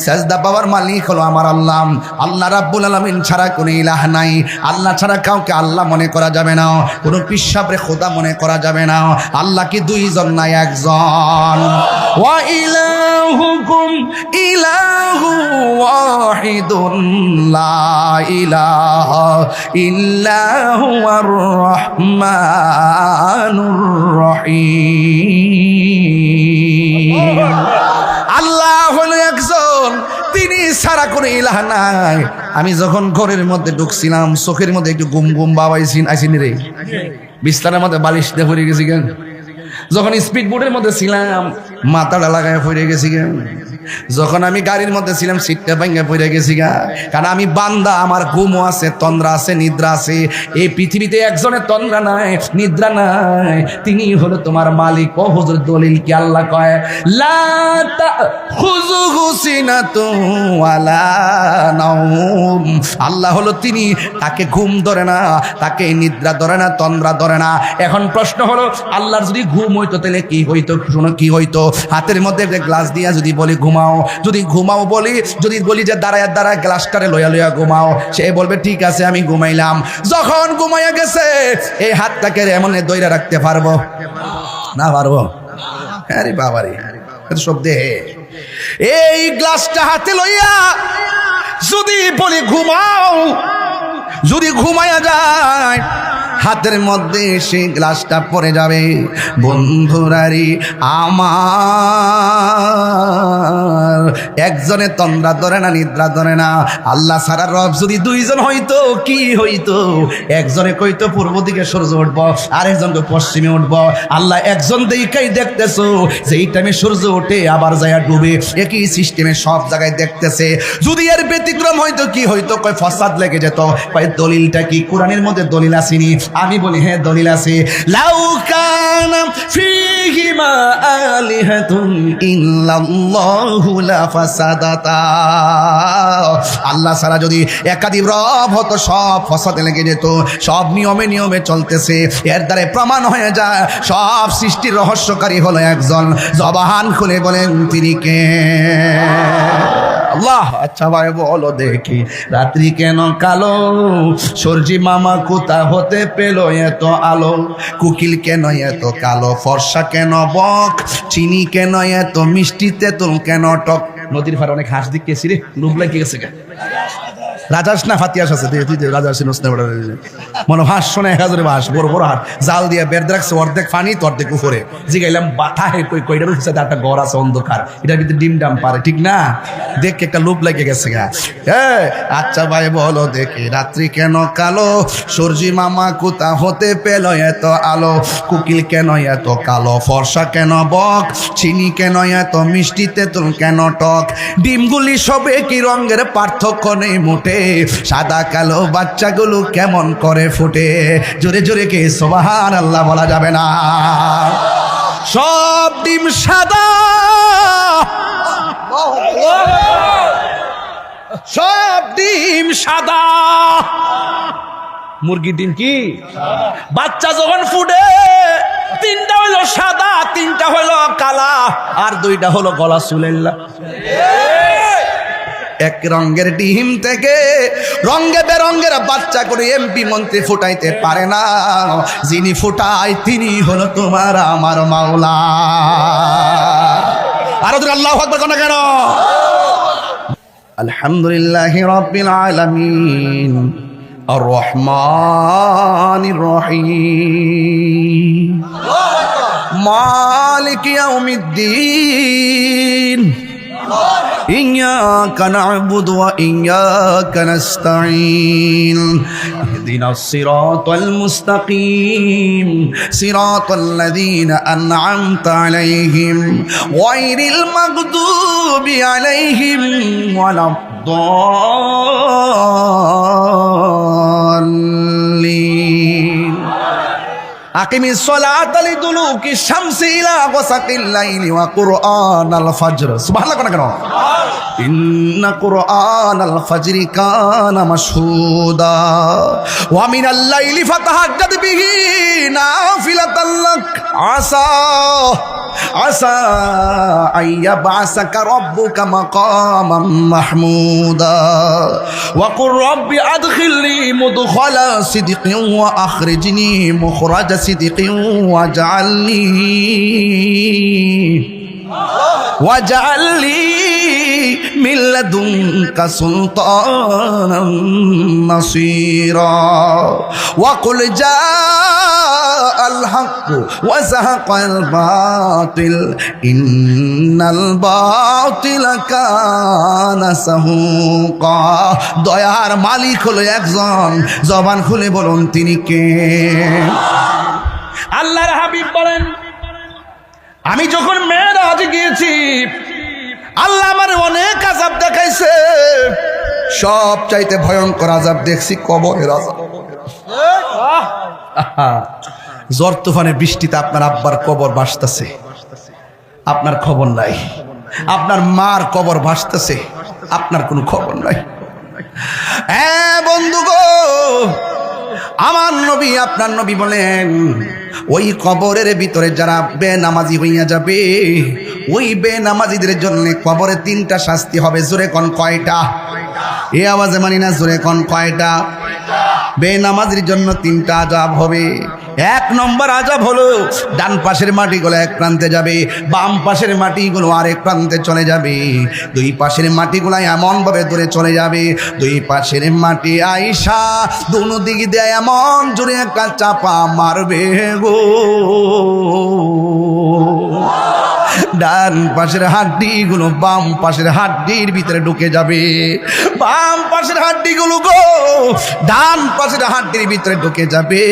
সেজদা পাওয়ার মালিক হলো আমার আল্লাহ। আল্লাহ রাব্বুল আলামিন ছাড়া কোনো ইলাহ নাই। আল্লাহ ছাড়া কাউকে আল্লাহ মনে করা যাবে না, কোনো পিসাবরে খোদা মনে করা যাবে না। আল্লাহ কি দুইজন নাই, একজন। ওয়া ইলাহুকুম ইলাহু ওয়াহিদুন লা ইলাহা ইল্লা হুয়ার রহমানুর রহিম। আল্লাহ হলো একজন, তিনি ছাড়া কোনো ইলাহ নাই। আমি যখন ঘরের মধ্যে ঢুকছিলাম, চোখের মধ্যে একটু গুম গুম বাবাইছিন আইসিনি রে, বিছানার মধ্যে বালিশ দিয়ে পড়ে গেছি কেন। যখন স্পিড বোর্ডের মধ্যে ছিলাম, মাথাটা লাগায় পড়ে গেছি কেন। যখন আমি গাড়ির মধ্যে ছিলাম, সিটটা ভাঙা পড়ে গেছি গা। কারণ আমি বান্দা, আমার ঘুমও আছে, তন্দ্রা আছে, নিদ্রা আছে। এই পৃথিবীতে একজনের তন্দ্রা নাই, নিদ্রা নাই, তিনি হলো তোমার মালিক। ও হুজুর, দলিল কি? আল্লাহ কয়, লা তাখুযুহু সিনাতুন ওয়ালা নাওম। আল্লাহ হলো তিনি, তাকে ঘুম ধরে না, তাকে নিদ্রা ধরে না, তন্দ্রা ধরে না। এখন প্রশ্ন হলো, আল্লাহর যদি ঘুম হইতো তাহলে কি হইতো? শোনো কি হইতো। হাতের মধ্যে গ্লাস দিয়া যদি বলি ঘুমাও, যদি ঘুমাও বলি, যদি বলি যে দাঁড়ায় দাঁড়ায় গ্লাসটারে লইয়া লইয়া ঘুমাও, সে বলবে ঠিক আছে আমি ঘুমাইলাম। যখন ঘুমাইয়া গেছে, এই হাতটাকে এমন দইরা রাখতে পারবো না? পারবো? আরে বাবারে, সব দেহে। এই গ্লাসটা হাতে লইয়া যদি বলি ঘুমাও, যদি ঘুমাইয়া যায়, হাতের মধ্যে সেই গ্লাসটা পড়ে যাবে। বন্ধুরারি আমার, একজনে তন্দ্রা ধরে না, নিদ্রা ধরে না। আল্লাহ সারা রব যদি দুইজন হইতো কি হইতো? একজনে কইতো পূর্ব দিকে সূর্য উঠবো, আরেকজনকে পশ্চিমে উঠবো। আল্লাহ একজন দিকেই দেখতেছো, যেই টাইমে সূর্য ওঠে আবার যায় ডুবে, একই সিস্টেমে সব জায়গায় দেখতেছে। যদি এর ব্যতিক্রম হইতো কি হইতো? কয় ফাসাদ লেগে যেত। কয় দলিলটা কি? কোরআনের মধ্যে দলিল আসেনি? আমি বলি হ্যাঁ দলিল আছে। লাউ কানা ফীহিমা আলিহাতুন ইল্লাল্লাহু লাফাসাদাতা। আল্লাহ ছাড়া যদি একাধিক রব হতো, সব ফসাদে লেগে যেত। সব নিয়মে নিয়মে চলতেছে, এর দ্বারা প্রমাণ হয়ে যায় সব সৃষ্টির রহস্যকারী হলো একজন। জবান খুলে বলেন তিনি কে? আল্লাহ। আচ্ছা ভাই বলো দেখি, রাত্রি কেন কালো? সূর্যি মামা কোথা হতে পেল এত আলো? কুকিল কেন এত কালো? ফর্সা কেন বক? চিনি কেন এত মিষ্টি? তেঁতুল কেন টক? নদীর পাড়ে অনেক হাঁস দেখতেছি রে, লোভ লাগে গেছে। রাজাস না ফাতিয়াস আছে, তুই রাজা সিনোস না, মনে হাঁস শোনা 1000 হাঁস, বড় বড় হাঁস, জাল দিয়ে বের রাখছে, অর্ধেক পানি তো অর্ধেক উপরে। জিগাইলাম বাতা হে কইটার উঠছে, একটা ঘর আছে অন্ধকার, এটার ভিতরে ডিম ডাম পারে, ঠিক না? দেখ একটা লোভ লেগে গেছে গা। আচ্ছা ভাই বলো দেখি, রাত্রি কেন কালো? সূর্যি মামা কোথা হতে পেল এত আলো? কুকিল কেন এত কালো? ফর্সা কেন বক? চিনি কেন এত মিষ্টি? তেঁতুল কেন টক? ডিমগুলি সবে কি রঙের পার্থক্য নেই মোটে? সাদা কালো বাচ্চাগুলো কেমন করে ফুটে? জোরে জোরে কে সুবহানাল্লাহ বলা যাবে না? সব ডিম সাদা, সব ডিম সাদা। মুরগির ডিম কি? বাচ্চা যখন ফুটে, 3টা হলো সাদা, 3টা হলো কালা, আর 2টা হলো গলা চুলেল্লা। এক রঙের ডিম থেকে রঙে বেরঙের বাচ্চা করে এমপি মন্ত্রী ফুটাইতে পারে না। যিনি ফুটায় তিনি হলো তোমার আমার মাওলা। আর আল্লাহু আকবার কোন কেন? আলহামদুলিল্লাহি রাব্বিল আলামিন, আর রহমানির রহিম মালিক ইয়াউমিদ্দিন إياك نعبد وإياك نستعين اهدنا الصراط المستقيم صراط الذين أنعمت عليهم غير المغضوب عليهم ولا الضالين أقم الصلاة لدلوك الشمس إلى غسق الليل وقرآن الفجر سبحان الله كنا إن قرآن الفجر كان مشهودا ومن الليل فتهجد به نافلة لك عسى أن يبعثك ربك مقاما محمودا وقل رب أدخلني مدخل صدق وأخرجني مخرج صدق واجعل لي من لدنك سلطانا نصيرا وقل جاء الحق وزهق الباطل إن الباطل كان زهوقا দয়ার মালিক হলো একজন জবান খুলে বলুন তিনি কে আল্লাহর হাবিব বলেন আমি যখন মেরাজ গিয়েছি আল্লাহ আমার অনেক আযাব দেখাইছে সব চাইতে ভয়ঙ্কর আযাব দেখছি কবরের আযাব ঝড় তুফানের বৃষ্টিতে আপনার আব্বার কবর ভাসতেছে আপনার খবর নাই আপনার মার কবর ভাসতেছে আপনার কোনো খবর নাই বন্ধু গো আমার নবী আপনার নবী বলেন ওই কবরের ভিতরে যারা বেনামাজি হইয়া যাবে ওই বেনামাজিদের জন্য কবরে 3টা শাস্তি হবে জোরে কোন কয়টা এই আওয়াজে মানি না জোরে কোন কয়টা বেনামাজির জন্য 3টা আযাব হবে 1 নম্বর আযাব হলো ডান পাশের মাটিগুলো এক প্রান্তে যাবে বাম পাশের মাটিগুলো আরেক প্রান্তে চলে যাবে দুই পাশের মাটিগুলো এমন ভাবে দূরে চলে যাবে দুই পাশের মাটি আইসা দুনো দিক দিয়ে এমন জোরে একটা চাপা মারবে গো ডান পাশের হাড্ডিগুলো বাম পাশের হাড্ডির ভিতরে ঢুকে যাবে বাম পাশের হাড্ডিগুলো গো ডান পাশের হাড্ডির ভিতরে ঢুকে যাবে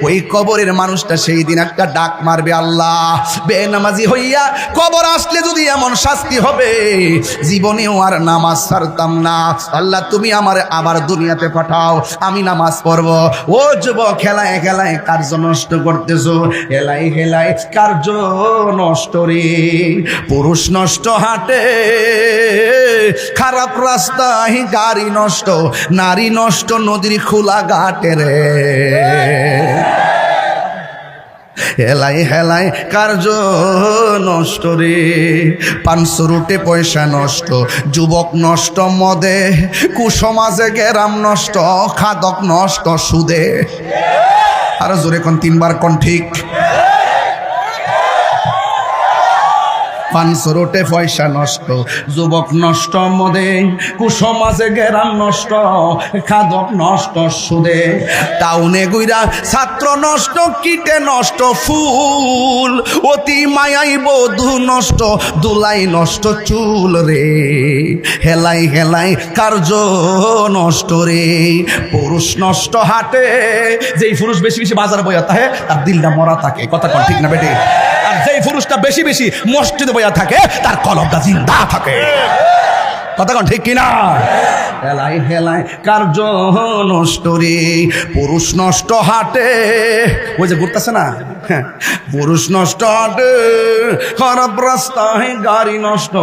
ওই কবরের মানুষটা সেই দিন একটা ডাক মারবে আল্লাহ বেনামাজি হইয়া কবর আসলে যদি এমন শাস্তি হবে জীবনেও আর নামাজ ছাড়তাম না আল্লাহ তুমি আমার আবার দুনিয়াতে পাঠাও আমি নামাজ পড়ব ও যুবক খেলায় খেলায় কার্য নষ্ট করতেছো হেলাই হেলাই কার্য নষ্ট রে পুরুষ নষ্ট হাটে খারাপ রাস্তায় গাড়ি নষ্ট নারী নষ্ট নদীর খোলা ঘাটে রে হেলাই হেলাই কার্য নষ্ট রে 500 রুটে পয়সা নষ্ট যুবক নষ্ট মদে কুসমাজে গেরাম নষ্ট খাদক নষ্ট সুদে আর জোরে কোন 3বার কোন ঠিক 500 রুটে পয়সা নষ্ট যুবক নষ্ট মদে কুসমাজে গেরাম নষ্ট খাদক নষ্ট সুদে টাউনে গুইরা ছাত্র নষ্ট কীটে নষ্ট ফুল অতি মায়াই বধূ নষ্ট দুলাই নষ্ট চুল রে হেলাই হেলাই কার্য নষ্ট রে পুরুষ নষ্ট হাটে যেই পুরুষ বেশি বেশি বাজার বইয়া থাকে তার দিলটা মরা থাকে কথা কোন ঠিক না বেটে আর যেই পুরুষটা বেশি বেশি মসজিদে বইয়া থাকে তার কলবটা জিন্দা থাকে কথা কোন ঠিক কিনা হেলাই হেলাই কার্য নষ্ট রে পুরুষ নষ্ট হাটে ওই যে ঘুরতেছে না পুরুষ নষ্ট হাটে খারাপ রাস্তায় গাড়ি নষ্ট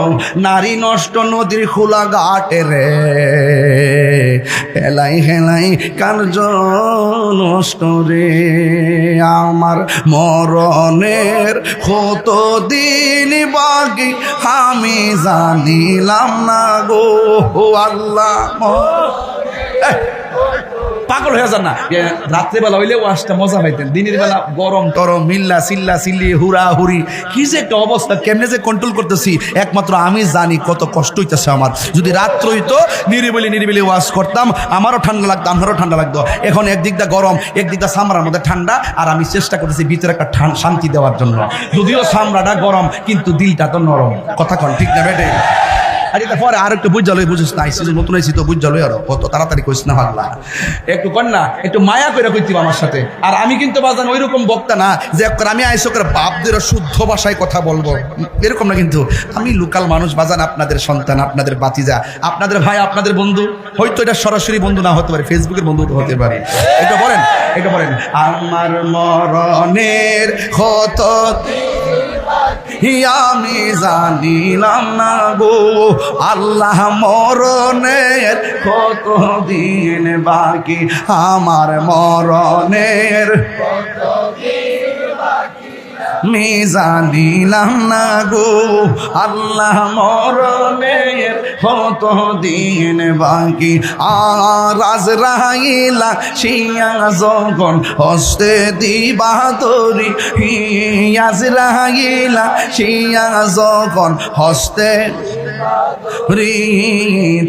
নারী নষ্ট নদীর খোলা ঘাটে রে হেলাই হেলাই কার্য নষ্ট রে আমার মরণের কত দিন বাকি আমি জানিলাম না গো আল্লাহ পাগল হয়ে যান না। রাত্রেবেলা হইলে ওয়াজটা মজা পাইতেন, দিনের বেলা গরম টরম মিল্লা চিল্লা চিল্লি হুরা হুরি কি যে একটা অবস্থা, কেমনে যে কন্ট্রোল করতেছি একমাত্র আমি জানি। কত কষ্ট হইতেছে আমার। যদি রাত্র হইতো নিরিবিলি ওয়াজ করতাম, আমারও ঠান্ডা লাগতো, আপনারও ঠান্ডা লাগতো। এখন একদিকটা গরম, একদিকটা সামরার মধ্যে ঠান্ডা, আর আমি চেষ্টা করতেছি ভিতরে একটা শান্তি দেওয়ার জন্য। যদিও সামরাটা গরম কিন্তু দিলটা তো নরম। কথা কন ঠিক না বেটে? আর এটা পরে আর একটু বুঝালো, বুঝিস না আইসি নতুন আইসি তো বুঝালো, আর কত তাড়াতাড়ি কইস না পাগলা, একটু কর না, একটু মায়া করে কইতিব আমার সাথে। আর আমি কিন্তু বাজান ওই রকম বক্তা না যে আমি আইসো করে বাপদের শুদ্ধ ভাষায় কথা বলবো, এরকম না। কিন্তু আমি লোকাল মানুষ বাজান, আপনাদের সন্তান, আপনাদের বাতিজা, আপনাদের ভাই, আপনাদের বন্ধু। হয়তো এটা সরাসরি বন্ধু না হতে পারে, ফেসবুকের বন্ধু তো হতে পারে। এটা বলেন, এটা বলেন। আমার মরণের ক্ষত আমি জানিলাম না গো আল্লাহ, মরণের কত দিন বাকি, আমার মরণের আমি জানিলাম না গো আল্লাহ, মরণের কত দিন বাকি। আর আজরাইলা শিয়া যখন হস্তে দিবা তরি, আজরাইলা শিয়া যখন হস্তে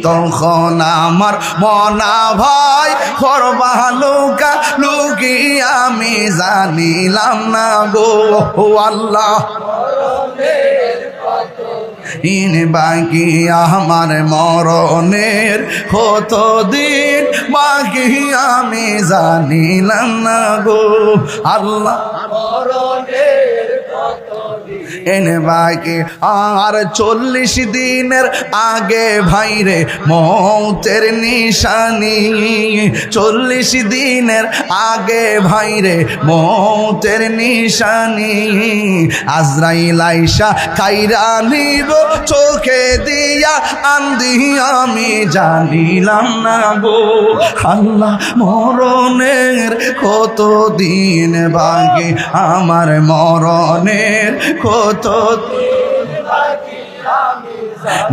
তখন আমার মনা ভাই করবা লুকা লুকি, আমি জানিলাম না গো আল্লাহ, ইন বাকি আমার মরণের কত দিন বাকি, আমি জানিলাম না গো আল্লাহ, এনে বাকি আর 40 দিনের আগে ভাইরে মৌতের নিশানি, 40 দিনের আগে ভাইরে মৌতের নিশানি, আজরাইল আইসা কাইরা নিব চোখে দিয়া আন্দি, আমি জানিলাম না গো আল্লাহ, মরণের কত দিন বাকি, আমার মরণের কত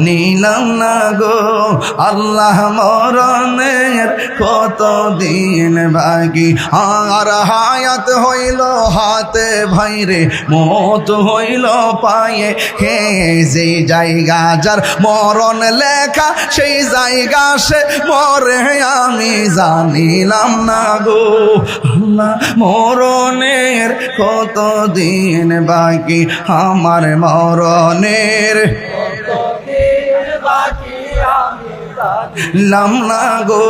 নিলাম না গো আল্লাহ, মরণের কত দিন বাকি। আর হায়াত হইল হাতে ভাইরে, মত হইল পায়ে, হে যে জায়গা যার মরণ লেখা, সেই জায়গা সে মরে, আমি জানিলাম না গো আল্লাহ, মরণের কত দিন বাকি, আমার মরণের লাম না গো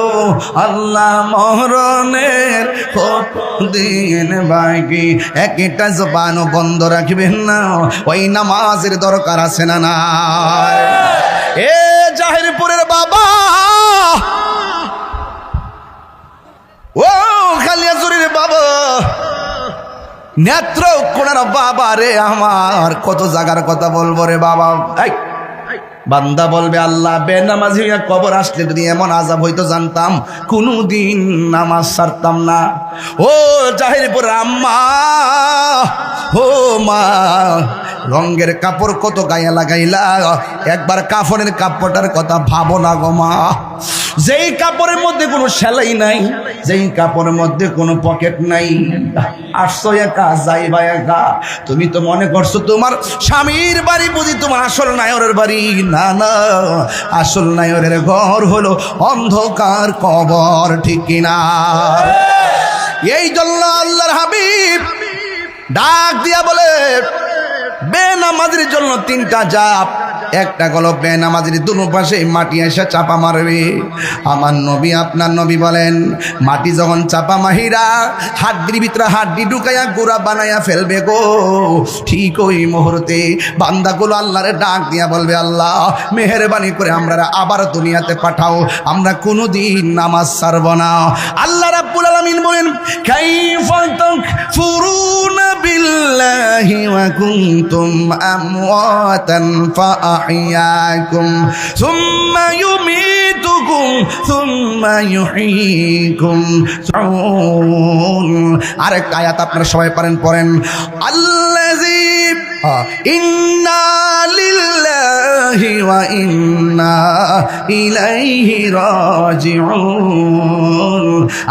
আল্লাহ, মরণের কত দিন বাকি। একটা জবানও বন্ধ রাখবেন না, ওই নামাজের দরকার আছে না না? এ জাহিরপুরের বাবা, ও খালিয়াজুরির বাবা, নেত্র কোনার বাবা রে আমার, কত জায়গার কথা বলবো রে বাবা। বান্দা বলবে আল্লাহ, বেনামাজি হইয়া কবর আসলে যদি এমন আযাব হইতো জানতাম, কোনদিন নামাজ ছাড়তাম না। ও জাহিরপুর আম্মা, ও মা, রঙের কাপড় কত গায়ে লাগাইলা, একবার কাফনের কাপড়টার কথা ভাবো না গো মা। যেই কাপড়ের মধ্যে কোনো সেলাই নাই, যেই কাপড়ের মধ্যে কোনো পকেট নাই, আসছো একা যাইবা একা। তুমি তো মনে করছো তোমার স্বামীর বাড়ি বুঝি তোমার আসল নায়রের বাড়ি। না না, আসল নায়রের ঘর হলো অন্ধকার কবর, ঠিক কিনা? এই জন্য আল্লাহর হাবিব ডাক দিয়া বলে, বেনামাজির জন্য 3টা জাপ। একটা গলো বেনামাজির দুনো পাশে মাটি এসে চাপা মারবে। আমার নবী, আপনার নবী বলেন, মাটি যখন চাপা মাহিরা হাড্ডির ভিতরে হাড্ডি ঢুকাইয়া গুড়া বানাইয়া ফেলবে গো, ঠিক ওই মুহূর্তে বান্দাগুলো আল্লাহরে ডাক দিয়া বলবে, আল্লাহ মেহেরবানি করে আমরা আবার দুনিয়াতে পাঠাও, আমরা কোনোদিন নামাজ ছাড়ব না। আল্লাহ রাব্বুল আলামিন বলেন, কাইফা তাকফুরুনা বিল্লাহি ওয়া কুনতুম আমওয়াতান ফাআহইয়াকুম সুম্মা ইউমীতুকুম সুম্মা ইউহয়ীকুম। আরেকটা আয়াত আপনারা সবাই পারেন, পড়েন, আল্লাযী ইন্না লিল্লাহি ওয়া ইন্না ইলাইহি রাজিউন।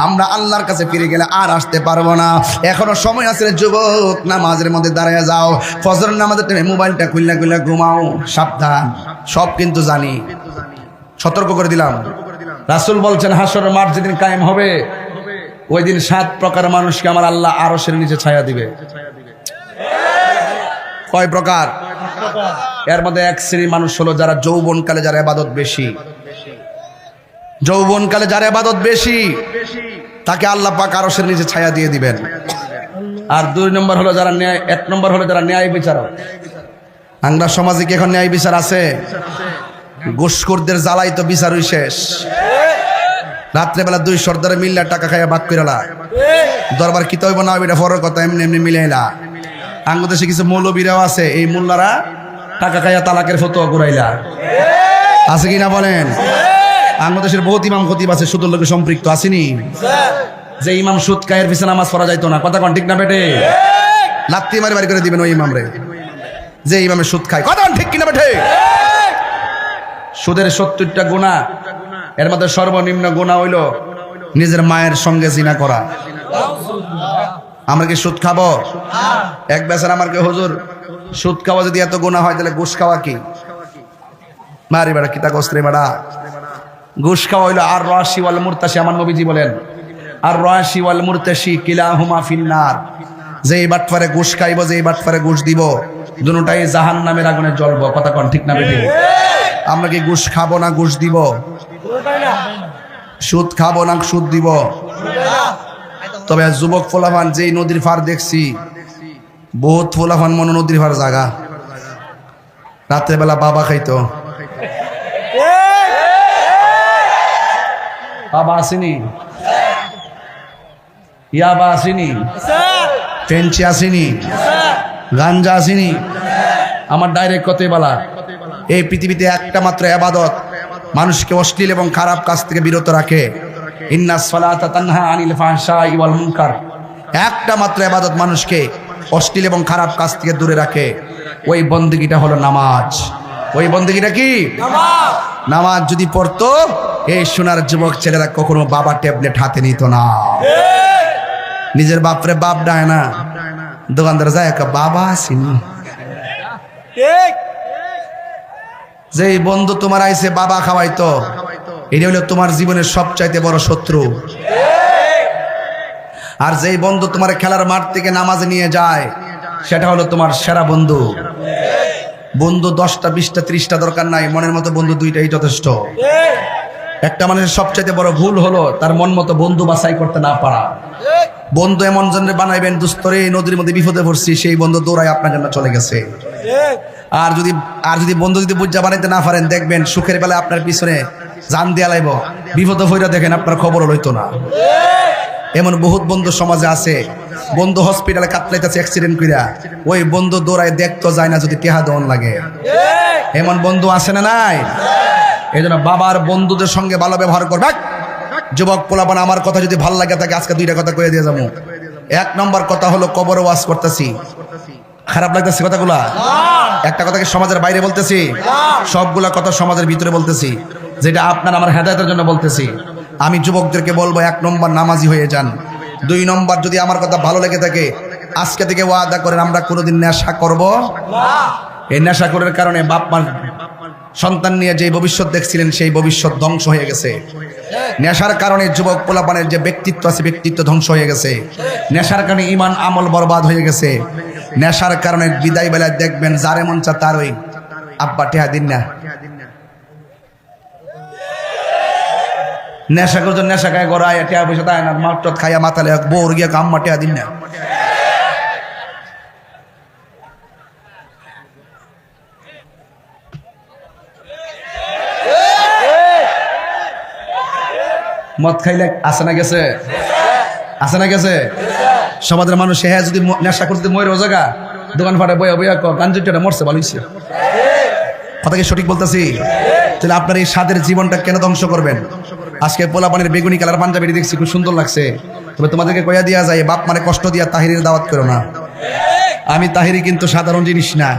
আমরা আল্লাহর কাছে ফিরে গেলে আর আসতে পারবো না। এখনো সময় আছে রে যুবক, নামাজের মধ্যে দাঁড়ায় যাও। ফজর নামাজের টাইমে মোবাইলটা খুললা খুললা ঘুমাও। সাবধান, সব কিন্তু জানি, সতর্ক করে দিলাম। রাসূল বলছেন হাসরের মাঠ যেদিন কায়েম হবে, ওই দিন 7 প্রকার মানুষকে আমার আল্লাহ আরশের নিচে ছায়া দিবে। কয় প্রকার? এর মধ্যে এক শ্রেণীর মানুষ হলো যারা যৌবনকালে যারা ইবাদত বেশি, যৌবনকালে যারা ইবাদত বেশি তাকে আল্লাহ পাক আরশের নিচে ছায়া দিয়ে দিবেন। আর 2 নম্বর হলো যারা ন্যায়, 1 নম্বর হলো যারা ন্যায় বিচারক। আমরা সমাজে কি এখন ন্যায় বিচার আছে? ঘুষখোরদের জ্বালাই তো বিচারই শেষ। রাত্রেবেলা 2 সর্দারে মিল্লা টাকা খাইয়া বাদ কইরা দরবার কিতে হইব না এটা ফরের কথা, এমনি এমনি মিলাইলা। বাংলাদেশে কিছু মৌলবীরাও আছে, এই মোল্লারা টাকা খাইয়া তালাকের ফতোয়া ঘুরাইলা, আছে কিনা বলেন? বাংলাদেশের বহুত ইমাম খতিব আছে সুদের লোকে সম্পৃক্ত, আসেনি? যে ইমাম সুদ খায়ের পিছনে নামাজ পড়া যাইতো না, কথা কোন ঠিক না বেটে? লাত্তি মারি বাড়ি করে দিবেন ওই ইমাম রে, যে ইমামে সুদ খায়, কথা ঠিক কিনা বেটে? সুদের 70টা গুনাহ, এর মধ্যে সর্বনিম্ন গুনাহ হইল নিজের মায়ের সঙ্গে জিনা করা। আমরা কি সুদ খাবো? এক বেচার আমার কে হুজুর, সুদ খাওয়া যদি এত গুনাহ হয় তাহলে ঘুষ খাওয়া কি? মারি বেড়া কিতা কস্ত্রে বেড়া, ঘুষ খাওয়া হইলো আর রাশি ওয়াল মুরতাশি। আমার নবীজি বলেন আর রাশি ওয়াল মুরতাশি কিলাহুমা ফিন্নার। যে বাটফারে ঘুষ খাইব, যে বাটফারে ঘুষ দিব, দুটোটাই জাহান্নামের আগুনে জ্বলবো, কথা কোন ঠিক না বেঠিক? আমরা কি ঘুষ খাবো না ঘুষ দিব? সুদ খাবো না সুদ দিব? তবে যুবক ফোলাফান যেই নদীর ফার দেখছি, বহুত ফোলাফান মনে নদীর ফার জায়গা। রাত্রেবেলা বাবা খাইতো, বাবা আসেনি, ইয়াবা আসেনি, ফেঞ্চি আসেনি, গাঞ্জা আসেনি। আমার ডাইরেক্ট কথাই বলা, এই পৃথিবীতে একটা মাত্র ইবাদত মানুষকে অশ্লীল এবং খারাপ কাজ থেকে বিরত রাখে। ইন্নাস সালাতা তানহা আনিল ফাহশাই ওয়াল মুনকার। একটা মাত্র ইবাদত মানুষকে অশ্লীল এবং খারাপ কাজ থেকে দূরে রাখে, ওই বন্দেগীটা হলো নামাজ। ওই বন্দেগীটা কি? নামাজ। নামাজ যদি পড়তো এই সোনার যুবক ছেলেরা কখনো বাবা ট্যাবলেট হাতে নিত না। নিজের বাপরে বাপ ডায় না, দোকানদার যায় একটা বাবা আসেনি। যে বন্ধু তোমার আইসে বাবা খাওয়াইতো, এটা হলো তোমার জীবনের সবচাইতে বড় শত্রু। আর যেই বন্ধু তোমার খেলার মাঠ থেকে নামাজে নিয়ে যায়, সেটা হলো তোমার সেরা বন্ধু। বন্ধু 10টা 20টা 30টা দরকার নাই, মনের মতো বন্ধু 2টাই যথেষ্ট। একটা মানুষের সবচাইতে বড় ভুল হলো তার মন মতো বন্ধু বাছাই করতে না পারা। বন্ধু এমন জন্য বানাইবেন, দুস্তরে নদীর মধ্যে বিপদে পড়ছি, সেই বন্ধু দৌড়ায় আপনার জন্য চলে গেছে। আর যদি বন্ধু যদি বুঝা বানাইতে না পারেন, দেখবেন সুখের বেলায় আপনার পিছনে জান দিয়া লাইব, বিপদে হইরা দেখেন আপনার খবর লইতো না। এমন বহুত বন্ধু সমাজে আছে, বন্ধু হসপিটালে কাতলাইতেছে অ্যাক্সিডেন্ট কইরা, ওই বন্ধু দৌড়ায় দেখতো যায় না যদি টেহা দন লাগে। এমন বন্ধু আছে না নাই? এই জন্য বাবার বন্ধুদের সঙ্গে ভালো ব্যবহার করবে। যুবক পোলাপান, আমার কথা যদি ভালো লাগে থাকে আজকে 2টা কথা কয়ে দিয়ে যাবো। 1 নম্বর কথা হলো কবরে ওয়াজ করতেছি, খারাপ লাগতেছে কথাগুলা? একটা কথা কি সমাজের বাইরে বলতেছি? সবগুলা কথা সমাজের ভিতরে বলতেছি, যেটা আপনার আমার হেদায়েতের জন্য বলতেছি। আমি যুবকদেরকে বলবো, 1 নম্বর নামাজি হয়ে যান। 2 নম্বর, যদি আমার কথা ভালো লেগে থাকে আজকে থেকে ওয়াদা করেন আমরা কোনোদিন নেশা করব না। এই নেশা করার কারণে বাপ মা সন্তান নিয়ে যে ভবিষ্যৎ দেখছিলেন সেই ভবিষ্যৎ ধ্বংস হয়ে গেছে। নেশার কারণে যুবক পোলাপানের যে ব্যক্তিত্ব আছে ব্যক্তিত্ব ধ্বংস হয়ে গেছে। নেশার কারণে ঈমান আমল বরবাদ হয়ে গেছে। নেশার কারণে বিদায় বেলায় দেখবেন যারে মন চা তার ওই আব্বা টেহা দিন না, নেশা করছো, নেশা খায় গড়ায় টেহা পয়সা তাই না, মাঠ খাইয়া মাথালে বোর গিয়া আম্মা টেহা দিন না। মদ খাইলে আসে না গেছে, আসে না গেছে। সমাজের মানুষ হ্যাঁ যদি নেশা করতে মরে ও জায়গা দোকান ফাটে বইয়া বইয়া গাঞ্জুটা মরছে, ভালো হয়েছে। কথা কি সঠিক বলতেছি? তাহলে আপনার এই স্বাদের জীবনটা কেন ধ্বংস করবেন? আজকে পোলাপানের বেগুনি কালার পাঞ্জাবি দেখছি, খুব সুন্দর লাগছে। তবে তোমাদেরকে কয়া দিয়া যায়, বাপ মানে কষ্ট দিয়া তাহিরের দাওয়াত করো না। আমি তাহিরি কিন্তু সাধারণ জিনিস না,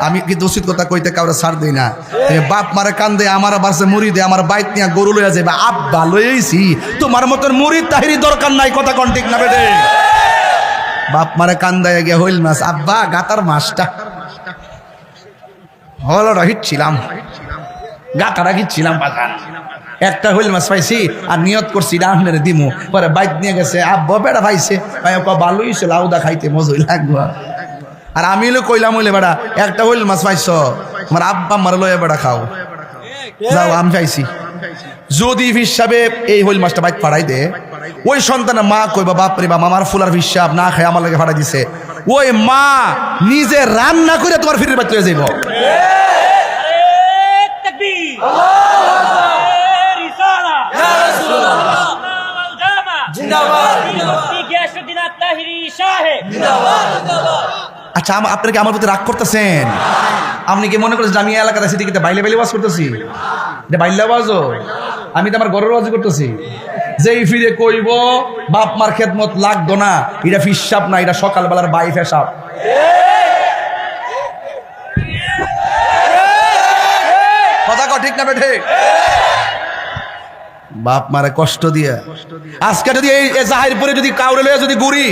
আমি কিন্তু উচিত কথা কইতে কাউরে ছাড় দিই না। বাপ মারে কান্দে আমার বাসে মুড়ি দে, আমার বাইক নিয়ে গরু লইয়া যাবে, আব্বা লইছি তোমার মতন মুড়ি তাহিরি দরকার নাই, কথা কোন ঠিক না বেটে? বাপ মারে কান্দায় গিয়া হইল মাছ, আব্বা গাতার মাছটা হলো হিটছিলাম, গাতারা হিটছিলাম বাজান, একটা হইল মাছ পাইছি আর নিয়ত করছি রান্নারে দিমু, পরে বাইক নিয়ে গেছে আব্বা বেড়া পাইছে, ভালোই ছিল আউদা খাইতে মজুই লাগবো। আর আমি হলো কইলাম হইলে বেড়া একটা হইল মাছ পাইছ, আমার আব্বা মার লয়ে বেড়া খাও, যাও আমি পাইছি। যদি হিসাবে এই হইল মাছটা বাইক ফাড়াই দে, ওই সন্তানের মা কইবা বাপরে বাপ আমার ফুলার হিসাব না খাই আমার লাগে ফাড়াই দিছে, ওই মা নিজে রান্না করে তোমার ফিরে বাচ্চা হয়ে যাইব। আচ্ছা আপনার কি আমার প্রতি রাগ করতেছেন? আপনি কি মনে করছেন আমি এলাকাতে আছি ঠিকই বাইলে বাইলে ওয়াজ করতেছি? এটা বাইলে ওয়াজও, আমি তো আমার ঘরের ওয়াজ করতেছি। যেই ফিরে কইব বাপ মার খেদমত লাগতো না, এটা ফিসাব না, এটা সকালবেলার বাই ফেসাব। কথা কও ঠিক না বেঠে? বাপ মারে কষ্ট দিয়া আজকে যদি এই জাহিরপুরে যদি কাউরে লইয়া যদি ঘুরি,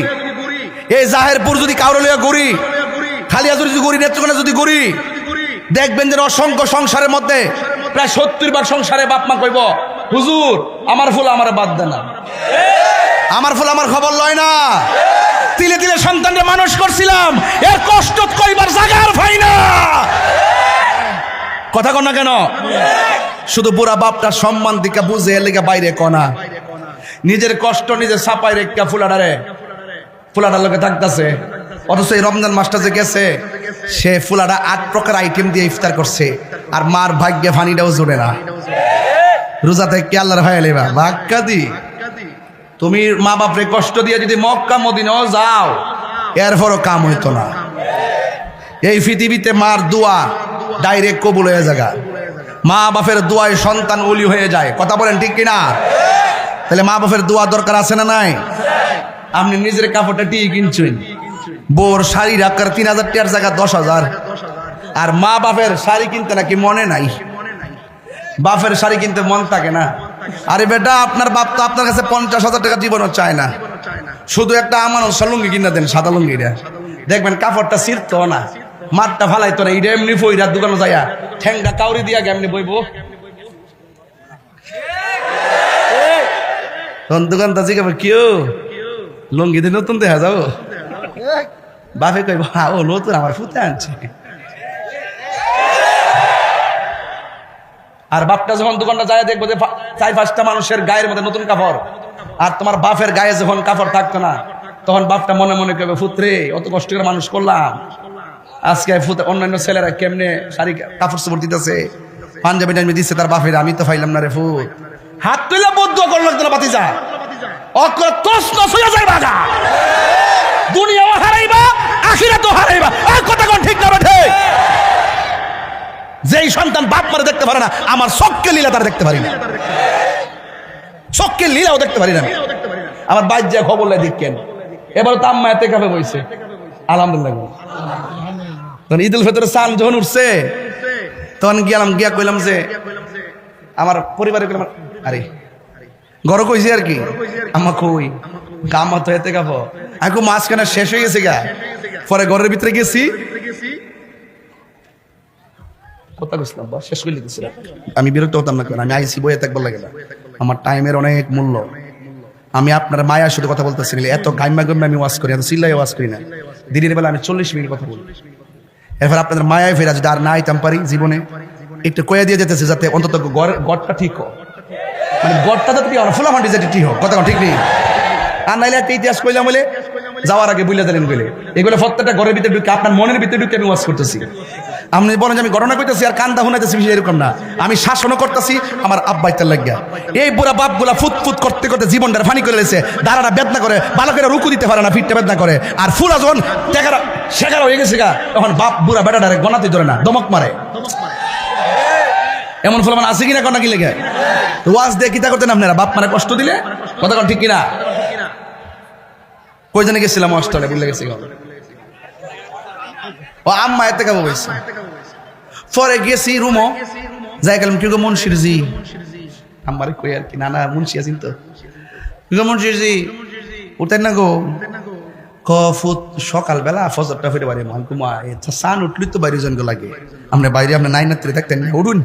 এই জাহিরপুর যদি কাউরে লইয়া ঘুরি, খালিয়াজুরি যদি ঘুরি, নেত্রকোনা যদি ঘুরি, দেখবেন যে অসংখ্য সংসারের মধ্যে প্রায় 70 সংসারে বাপ মা কইব হুজুর আমার ফুল আমার বাদ দেন না, আমার ফুল আমার খবর লয় না, তিলে তিলে সন্তানকে মানুষ করছিলাম, এর কষ্ট কইবার জায়গার পাই না। কথা কন না কেন? শুধু বুড়া বাপটা সম্মান দিকে বুঝে এর লেগে বাইরে কনা, নিজের কষ্ট নিজে ছাপাই রেখা ফুলাডার লোকে থাকতেছে। অথচ এই রমজান মাসটা যে গেছে, সে ফুলাডা 8 প্রকার আইটেম দিয়ে ইফতার করছে, আর মার ভাগ্যে ফানিটাও জোরে না। রোজা থেকে আল্লাহর ভাই লেবা ভাগ্যা দি তুমি মা বাপরে কষ্ট দিয়ে যদি মক্কা মদিনাও যাও, এরপরও কাম হইতো না। এই পৃথিবীতে মার দোয়া ডাইরেক্ট কবুল হয়ে যায়, মা বাপের দোয়ায় সন্তান ওলি হয়ে যায়। কথা বলেন ঠিক কিনা? তাহলে মা বাপের দোয়া দরকার আছে না নাই? আপনি নিজের কাপড়টা টিয়ে কিনছেন, বোর শাড়ি রাখার 3000 টাকার জায়গা 10,000, আর মা বাপের শাড়ি কিনতে নাকি মনে নাই, বাপের শাড়ি কিনতে মন থাকে না। আরে বেটা আপনার বাপ তো আপনার কাছে 50,000 টাকা জীবনও চায় না, শুধু একটা আমানত লুঙ্গি কিনা দেন, সাদা লুঙ্গিটা দেখবেন কাপড়টা ছিঁড়তো না, মাঠটা ফালাইতো না, এটা এমনি ফইরা দোকানে যাইয়া ঠেঙ্গা কাউরি দিয়া এমনি বইব, তখন দোকানটা জিজ্ঞাসা কেউ লুঙ্গি দিয়ে নতুন দেখা যাবো, বাপে কইব ও নতুন আমার ফুতে আনছে। আর বাপটা যখন দোকানটা যায় দেখবো যে 4-5টা মানুষের গায়ের মধ্যে নতুন কাপড়, আর তোমার বাপের গায়ে যখন কাপড় থাকতো না, তখন বাপটা মনে মনে কইবে ফুতরে অত কষ্ট করে মানুষ করলাম, আজকে অন্যান্য ছেলেরা কেমনে শাড়ি কাপড় চোপড় দিতেছে, পাঞ্জাবি টাইমে দিচ্ছে তার বাপের, আমি তো পাইলাম না রে ফুত। হাত তুলে বদ্ধ করলো না বাতি যা অকর তস তস হয়ে যায় বাগা, দুনিয়াও হারাইবা আখিরাতও হারাইবা। আর কথা কোন ঠিক না বেঠে? যেই সন্তান বাপ মারে দেখতে পারে না, আমার চোখকে লীলা তার দেখতে পারি না, চোখকে লীলাও দেখতে পারি না। আমার বাইর যা খবর লাই দেখেন, এবার তো আম্মা এতে কাপে বইছে আলহামদুলিল্লাহ। তখন ঈদুল ফিতরের চাঁদ যখন উঠছে, তখন গেলাম, গিয়া কইলাম যে আমার পরিবারে কইলাম আরে ঘর কইছি আর কি, আম্মা কই গামা তো এতে কাপো, আমি খুব মাঝখানে শেষ হয়ে গেছে গা। পরে ঘরের ভিতরে গেছি, কথা কইছিলাম বা শেষ করে দিয়েছিলাম, আমি বিরক্ত হতাম না, আমি আইসি বইয়ে থাকবার লাগে না, আমার টাইমের অনেক মূল্য। আমি আপনার মায়ার সাথে কথা বলতেছি, এত গাইমা গাইমা আমি ওয়াজ করি, এত চিল্লাই ওয়াজ করি না, দিনের বেলা আমি 40 মিনিট কথা বলি। এরপর আপনাদের মায়ায় ফেরা যদি আর না আইতাম পারি জীবনে, একটু কয়ে দিয়ে যেতেছে যাতে অন্তত গড়টা ঠিক হোক, মানে গড়টা যাতে ফুলা ফান্ডি যাতে ঠিক হোক, কথা ঠিক নেই। আর নাইলে একটা ইতিহাস কইলাম বলে যাওয়ার আগে বুঝলে দেন বলে, এগুলো প্রত্যেকটা ঘরের ভিতরে ঢুকে আপনার মনের ভিতরে ঢুকে আমি ওয়াজ করতেছি। আপনি বলেন যে আমি ঘটনা করতেছি আর কান্দা শুনাইতেছি, এরকম না, আমি শাসনও করতেছি আমার আব্বাইতার লাগিয়া। এই বুড়া বাপগুলা ফুটফুট করতে করতে জীবনটা ফানি করে লেছে, দাঁড়াটা বেদনা করে, বালকেরা রুকু দিতে পারে না, ফিটটা বেদনা করে, আর ফুলা যখন শেখারা হয়ে গেছে গা, তখন বাপ বুড়া বেটাটারে গনাতে ধরে না, দমক মারে। এমন ফুল মানে আছে কিনা কন্যা কি লেগে ওয়াজ দিয়ে কিতা করতেন আপনারা, বাপ মানে কষ্ট দিলে, কথা কন ঠিক কিনা? কই জানে গেছিলাম অস্ট্রেলিয়া, বুঝলে গেছি ও আম্মা এতে কাবু হয়েছে। পরে গেছি রুমও যাই গেলাম কি গো মুন্সির জি, আমার কই আর কি না না মুন্সি আছেন তো, কি গো মুন্সির জি উঠেন না গো, কফুত সকালবেলা ফজরটা ফিরে বাড়ি মান কুমা সান উঠলি তো বাইরে জনকে লাগে, আমরা বাইরে আপনি নাই নাত্রে থাকতেন উঠুন,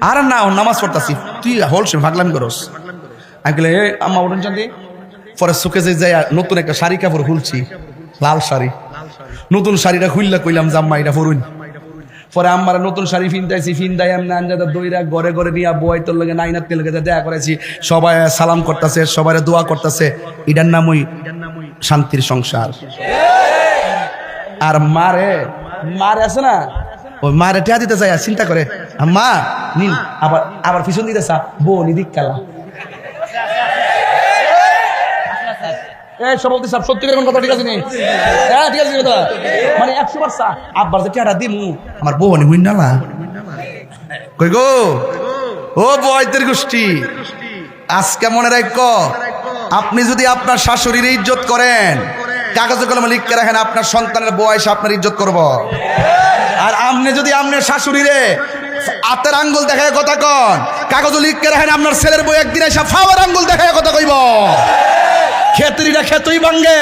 আর না নামাজ পড়তাছি তুই হলসে ভাগলাম করস। আমি বলে এ আম্মা উঠুন চান্দি। পরে সুখে যে যাই নতুন একটা শাড়ি কাপড় খুলছি, লাল শাড়ি, নতুন শাড়িটা খুললা কইলাম যে আম্মা এটা পড়ুন। পরে আম্মারা নতুন শাড়ি ফিনতাইছি, ফিনদাই এমনি আনজাদা দইরা ঘরে ঘরে নিয়ে বই তোর লগে নাইনাতের লগে দেখা করেছি, সবাই সালাম করতেছে, সবাই দোয়া করতেছে, এটার নামই শান্তির সংসার। আর মারে আছে না, ওই মারে টেয়া দিতে চাই চিন্তা করে মা নিন, আবার আবার পিছন দিতে চা বউ নিদিক খেলা। সভাপতি সাহেব সত্যি করে কথা ঠিক আছে নি? হ্যাঁ ঠিক আছে কথা, মানে 100 বার চা আব্বার যে টেয়াটা দিমু আমার বউ নি হইন না কই গো ও বয়তের গোষ্ঠী, আজকে মনে রাখো আপনি যদি আপনার শাশুড়ির ইজ্জত করেন, কাগজে কলমে লিখে রাখেন আপনার সন্তানের বয়স আপনার ইজ্জত করব। আর আপনি যদি আপনার শাশুড়িরে হাতের আঙ্গুল দেখায় কথা কন, কাগজে লিখে রাখেন আপনার ছেলের বউ একদিন এসে ফাওয়ার আঙ্গুল দেখায় কথা কইব, খেতরিটা খেতই ভাঙ্গে।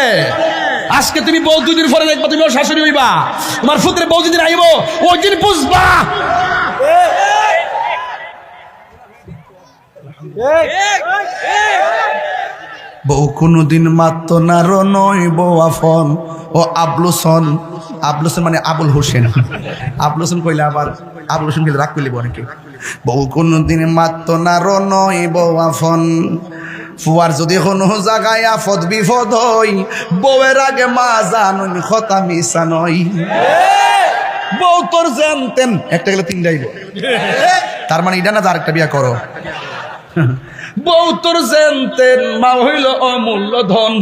আজকে তুমি বউ 2 দিন পরে দেখবা তুমি শাশুড়ি হইবা, তোমার ফুতের বউ যেদিন আইব ওই দিন বুঝবা। বউ কোনদিন মাত্র না নয় বউ আফন ও আবলুসন, আবলুসন মানে আবুল হোসেন, আবলুসন কইলে আবার আবুল হোসেন কইলে রাগ কইলে অনেকে। বউ কোনদিন মাত্র না নয় বউ আফন, ফুয়ার যদি কোনো জায়গায় আফদ বিপদ হই, বউয়ের আগে মা জানুন কথা মিশা নয়। বউ তোর জানতেন একটা গেলে 3 যাইব, তার মানে এটা না আরেকটা বিয়া করো। বউ তোর জানতেন মা হইল অমূল্য ধন,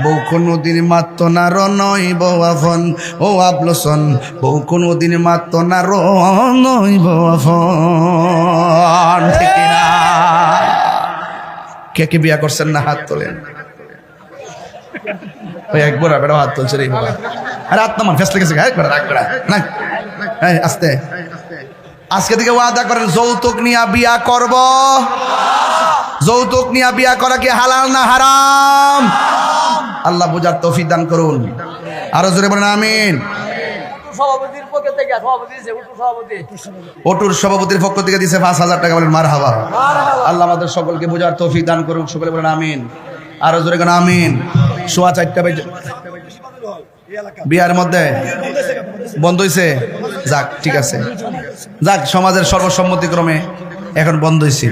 বউ কোনদিন মাত্র না নয় বউ আফন ও আবলসন, বউ কোনদিন মাত্র না নয় বউ আফন। ঠিক না? কে কে বিয়া করছেন না হাত তোলেন, ওই একবার বেড়া হাত তুলছে রে বাবা, আরে হাত নামান ফেসলে গেছে একবার রাগ করা না, আস্তে। আজকে থেকে ওয়াদা করেন যৌতুক নিয়ে বিয়া করব, যৌতুক নিয়ে বিয়া করা কি হালাল না হারাম? আল্লাহ বুঝার তৌফিক দান করুন, আরো জোরে বলেন আমিন। ওটুর সভাপতির পক্ষ থেকে দিয়েছে 5,000 টাকা, বলেন মারহাবা। আল্লাহ আমাদের সকলকে বোঝার তৌফিক দান করুন, সকলে বলেন আমিন, আরো জোরে বলেন আমিন। 4:15 বাজে বিয়ার মধ্যে বন্ধ হয়েছে, যাক ঠিক আছে, যাক সমাজের সর্বসম্মতিক্রমে এখন বন্ধ হয়েছে।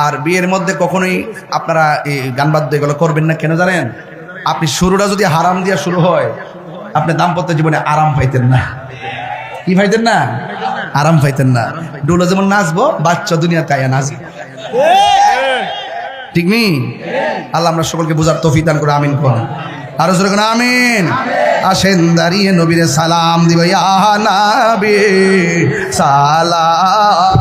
আর বিয়ের মধ্যে কখনোই আপনারা এই গান বাদ্য এগুলো করবেন না, কেন জানেন? আপনি শুরুটা যদি হারাম দিয়ে শুরু হয়, আপনি দাম্পত্য জীবনে আরাম পাইতেন না। কি পাইতেন না? আরাম পাইতেন না। ডোলা যেমন নাচবো, বাচ্চা দুনিয়া তাই নাচবে, ঠিক নি? আল্লাহ আমরা সকলকে বোঝার তৌফিক দান করে আমিন কোন, আরো জোরে কোন আমিন। আসেন দাঁড়িয়ে নবীরে সালাম দিব, ইয়া নবী সালাম